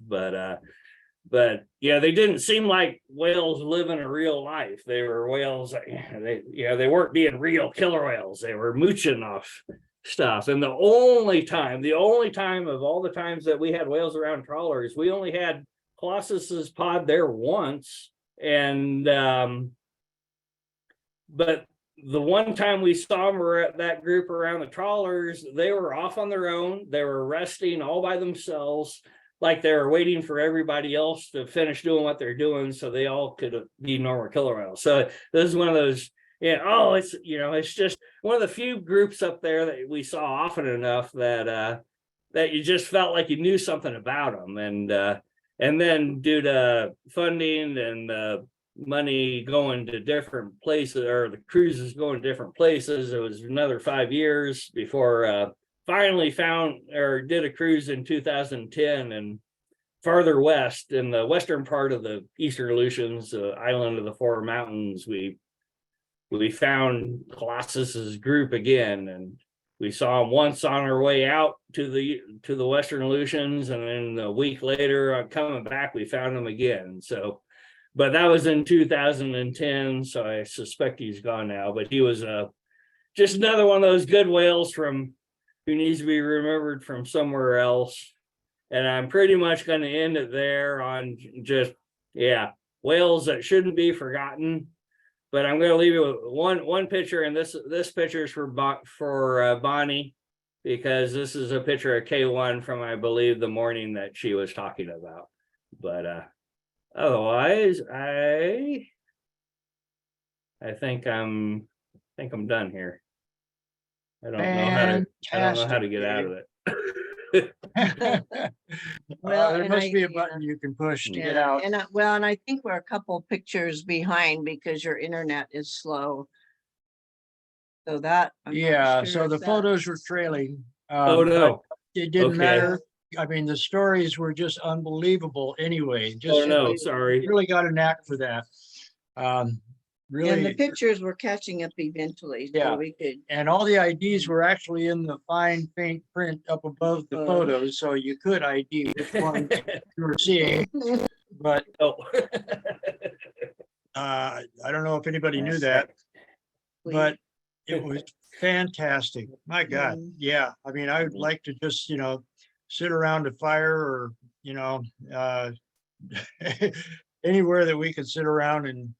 But yeah, they didn't seem like whales living a real life. They were whales, they weren't being real killer whales. They were mooching off stuff. And the only time of all the times that we had whales around trawlers, we only had Colossus's pod there once. And but the one time we saw them, were at that group around the trawlers, they were off on their own. They were resting all by themselves, like they were waiting for everybody else to finish doing what they're doing so they all could be normal killer whales. So this is one of those, it's just one of the few groups up there that we saw often enough that you just felt like you knew something about them. And then due to funding and money going to different places, or the cruises going to different places, it was another 5 years before finally found or did a cruise in 2010, and farther west in the western part of the Eastern Aleutians, island of the Four Mountains, we found Colossus's group again, and we saw them once on our way out to the Western Aleutians, and then a week later coming back we found them again. So, but that was in 2010, so I suspect he's gone now. But he was just another one of those good whales who needs to be remembered from somewhere else. And I'm pretty much going to end it there on just, whales that shouldn't be forgotten. But I'm going to leave you with one picture, and this picture is for Bonnie, because this is a picture of K1 from, I believe, the morning that she was talking about. But otherwise, I think I'm done here. I don't know how to get out of it. Well, there and must be a button you can push to get out. And I think we're a couple pictures behind because your internet is slow. So that. So the photos were trailing. Oh no, it didn't matter. I mean, the stories were just unbelievable anyway. Sorry. Really got a knack for that. Really, and the pictures were catching up eventually. So we could. And all the IDs were actually in the fine faint print up above the photos, so you could ID which one you were seeing. But I don't know if anybody knew that, but it was fantastic. My God, yeah. I mean, I would like to just sit around a fire, or anywhere that we could sit around and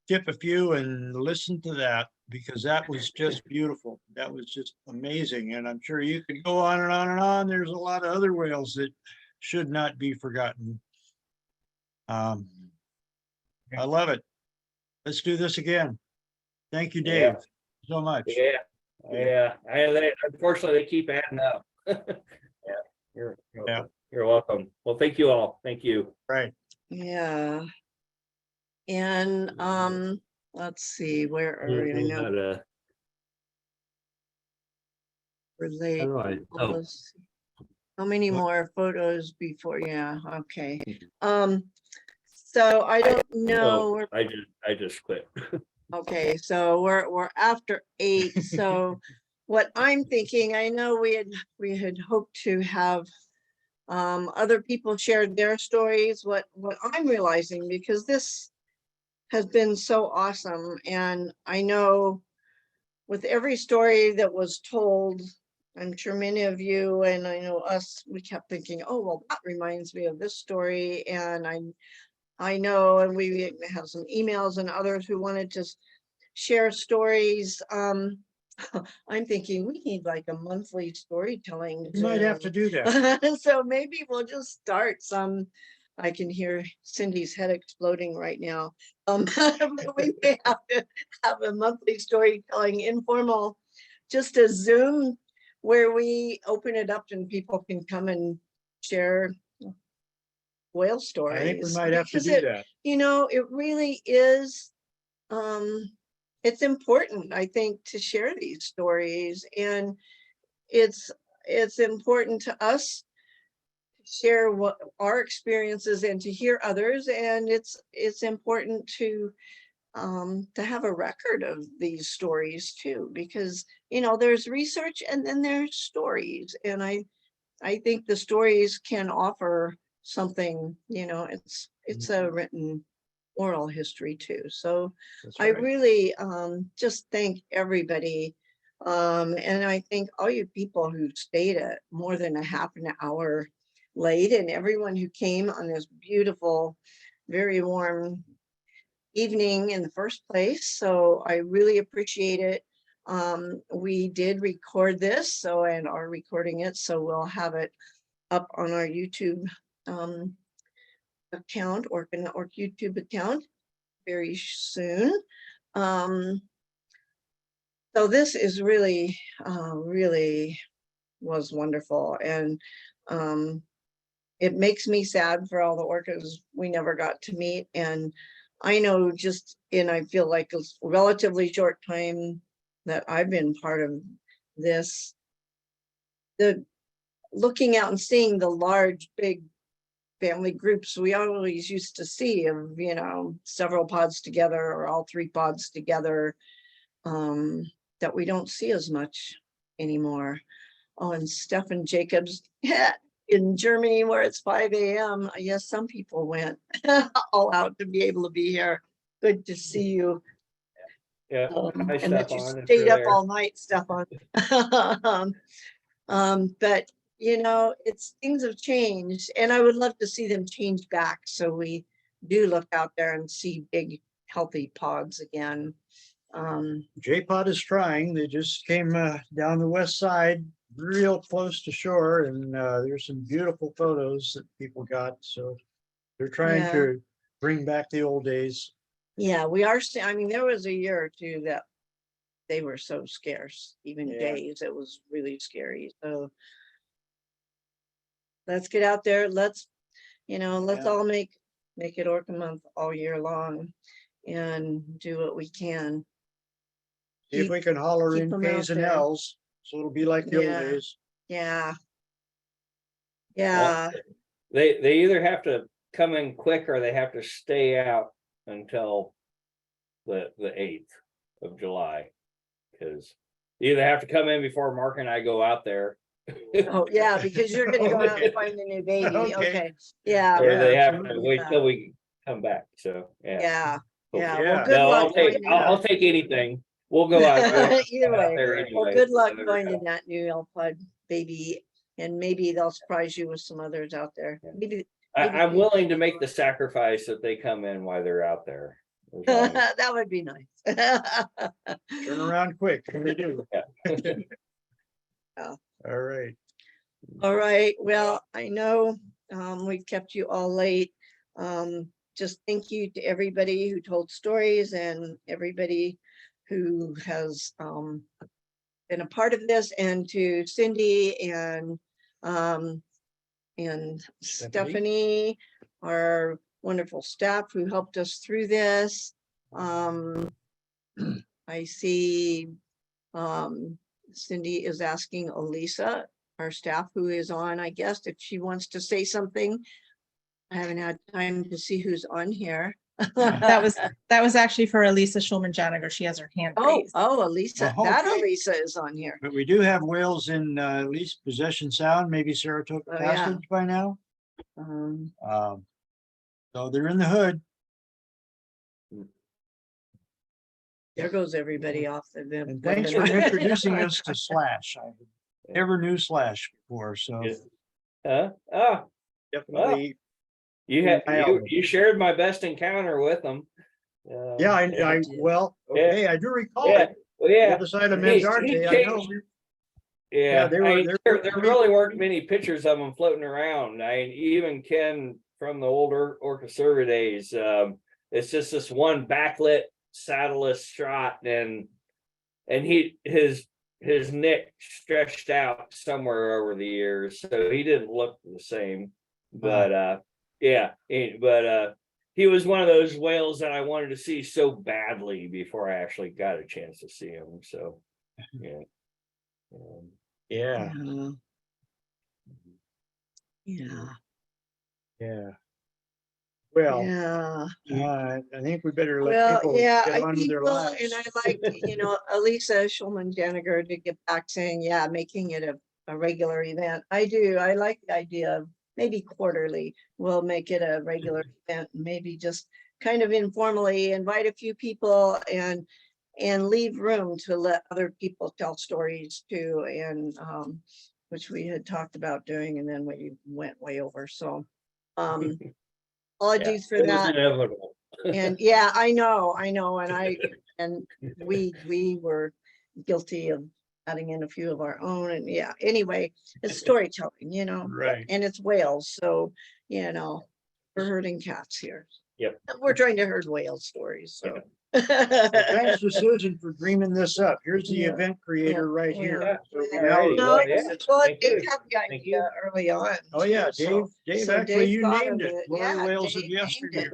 tip a few and listen to that, because that was just beautiful. That was just amazing. And I'm sure you could go on and on and on. There's a lot of other whales that should not be forgotten. I love it. Let's do this again. Thank you, Dave, so much. Unfortunately, they keep adding up. You're welcome. Well, thank you all. Thank you. Right. Yeah. And let's see, where are we? I know we're late. How many more photos before? Okay. So I don't know. I just quit. Okay, so we're after 8. So what I'm thinking, I know we had hoped to have other people shared their stories. What I'm realizing, because this has been so awesome, and I know with every story that was told, I'm sure many of you, and I know us, we kept thinking, oh, well, that reminds me of this story. And I know, and we have some emails and others who wanted to share stories. I'm thinking we need like a monthly storytelling. You might have to do that. So maybe we'll just start some. I can hear Cindy's head exploding right now. We may have to have a monthly storytelling informal, just a Zoom where we open it up and people can come and share whale stories. I think we might have to Because do that. you know, it really is, it's important, I think, to share these stories, and it's important to us to share what our experiences and to hear others, and it's important to have a record of these stories too, because you know there's research and then there's stories, and I think the stories can offer something. You know, it's a written oral history too. So That's I right. really just thank everybody. And I thank all you people who stayed at more than a half an hour late, and everyone who came on this beautiful, very warm evening in the first place. So I really appreciate it. We did record this, so, and are recording it, so we'll have it up on our YouTube account or YouTube account very soon. So this is really, really was wonderful. And it makes me sad for all the orcas we never got to meet. And I know just I feel like a relatively short time that I've been part of this, the looking out and seeing the large, big family groups we always used to see of, you know, several pods together or all 3 pods together, that we don't see as much anymore. Oh, and Stefan Jacobs in Germany where it's 5 a.m. Yes, some people went all out to be able to be here. Good to see you. Yeah. Hi, And that you Stefan, if stayed you're up there. all night, Stefan. But you know, things have changed, and I would love to see them change back, so we do look out there and see big, healthy pods again. J-Pod is trying. They just came down the west side, real close to shore, and there's some beautiful photos that people got. So they're trying Yeah. to bring back the old days. Yeah, we are. I mean, there was a year or two that they were so scarce, even Yeah. days. It was really scary. So let's get out there. Let's, you know, let's Yeah. all make it Orca Month all year long and do what we can. See if we can holler keep in them out K's and there. L's, so it'll be like the old Yeah. days. Yeah. Well, Yeah. they either have to come in quick or they have to stay out until the 8th of July, because you either have to come in before Mark and I go out there. Oh, yeah, because you're gonna go out Okay. and find a new baby. Okay. Okay. Yeah. Or they have to absolutely. wait Yeah. till we come back. So yeah. Yeah. Yeah. Yeah. Well, good No, luck. finding I'll that. take anything. We'll go out. We'll Either out way. there Well, anyway. good luck So, finding that new Elpod baby, and maybe they'll surprise you with some others out there. Yeah. Maybe I'm willing to make the sacrifice that they come in while they're out there. As long as- that would be nice. Turn around quick. They do. Yeah. All right. All right. Well, I know we've kept you all late. Just thank you to everybody who told stories and everybody who has been a part of this, and to Cindy and Stephanie, our wonderful staff who helped us through this. I see Cindy is asking Elisa, our staff who is on, I guess, if she wants to say something. I haven't had time to see who's on here. That was actually for Elisa Schulman-Janiger. She has her hand raised. Oh, Elisa, Oh, that okay. Elisa is on here. But we do have whales in at least possession sound, maybe Saratoga Oh, yeah. Passage by now. Um, So they're in the hood. there goes everybody off the And thanks for introducing us to Slash. Never knew Slash before, so definitely. You shared my best encounter with them. Yeah, I well, okay, I do recall it. Well, yeah. The other side of He Mendarte, I know. changed. Yeah, they I were- mean, they were there pretty- really weren't many pictures of them floating around. I mean, even Ken from the older Orca survey days, it's just this one backlit satellite shot, and his neck stretched out somewhere over the years, so he didn't look the same. But he was one of those whales that I wanted to see so badly before I actually got a chance to see him. So yeah. Yeah. Well, Yeah. I think we better let Well, people yeah, get I on with think, their well, lives. and I like, Elisa Schulman-Janiger to get back saying, yeah, making it a regular event. I do. I like the idea of maybe quarterly. We'll make it a regular event, maybe just kind of informally invite a few people and leave room to let other people tell stories too. And which we had talked about doing, and then we went way over. So apologies for it was that. inevitable. And yeah, I know, and we were guilty of adding in a few of our own, and yeah, anyway, it's storytelling, Right. and it's whales, so, we're herding cats here. Yep. We're trying to herd whale stories, so. Well, thanks to Susan for dreaming this up. Here's the Yeah. event creator right here. Yeah. So we Alrighty. now- No, yeah. well, Thank Dave you. had the Thank idea early on. Oh, yeah, too, Dave, so actually, you thought named of it. Yeah, Glory Whales of Dave named Yesteryear.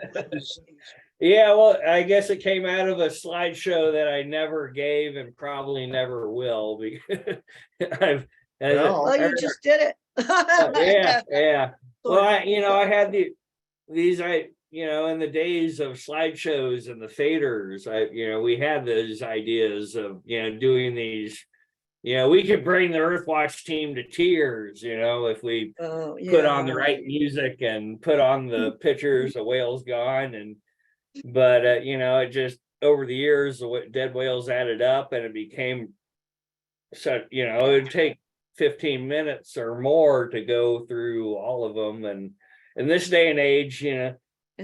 Yeah, well, I guess it came out of a slideshow that I never gave and probably never will, because Well, you just did it. yeah. Well, Sort of. I had these in the days of slideshows and the faders, we had those ideas of, doing these, we could bring the Earthwatch team to tears, if we put on the right music and put on the pictures of whales gone. But it just, over the years, the dead whales added up, and it became so, it would take 15 minutes or more to go through all of them. And in this day and age,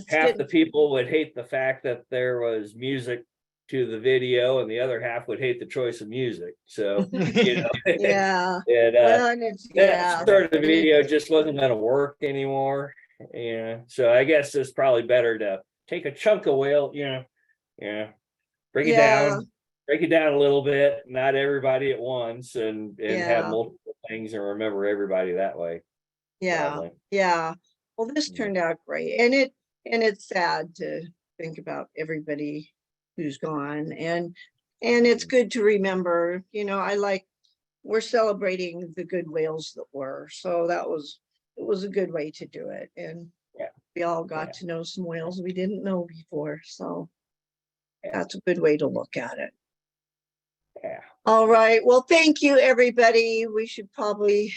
half the people would hate the fact that there was music to the video, and the other half would hate the choice of music. So, Yeah. and Well, and it's, that sort of video just wasn't going to work anymore. So I guess it's probably better to take a chunk of whale, break it down a little bit, not everybody at once, and have multiple things and remember everybody that way. Yeah. Well, this turned out great, and it's sad to think about everybody who's gone, and it's good to remember. We're celebrating the good whales that were, so it was a good way to do it, and we all got to know some whales we didn't know before, so that's a good way to look at it. Yeah. All right. Well, thank you, everybody. We should probably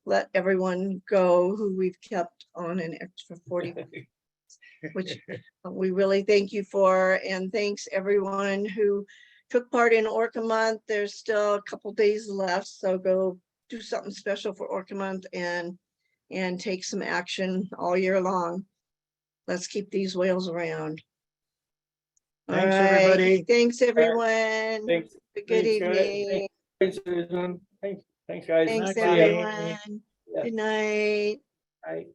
let everyone go who we've kept on an extra 40 minutes, which we really thank you for. And thanks everyone who took part in Orca Month. There's still a couple days left, so go do something special for Orca Month and take some action all year long. Let's keep these whales around. Thanks, all right. everybody. Thanks, everyone. Thanks. Good Thanks, guys. evening. Thanks, Susan. Thanks, guys. Thanks, See ya. everyone. Good night. Bye.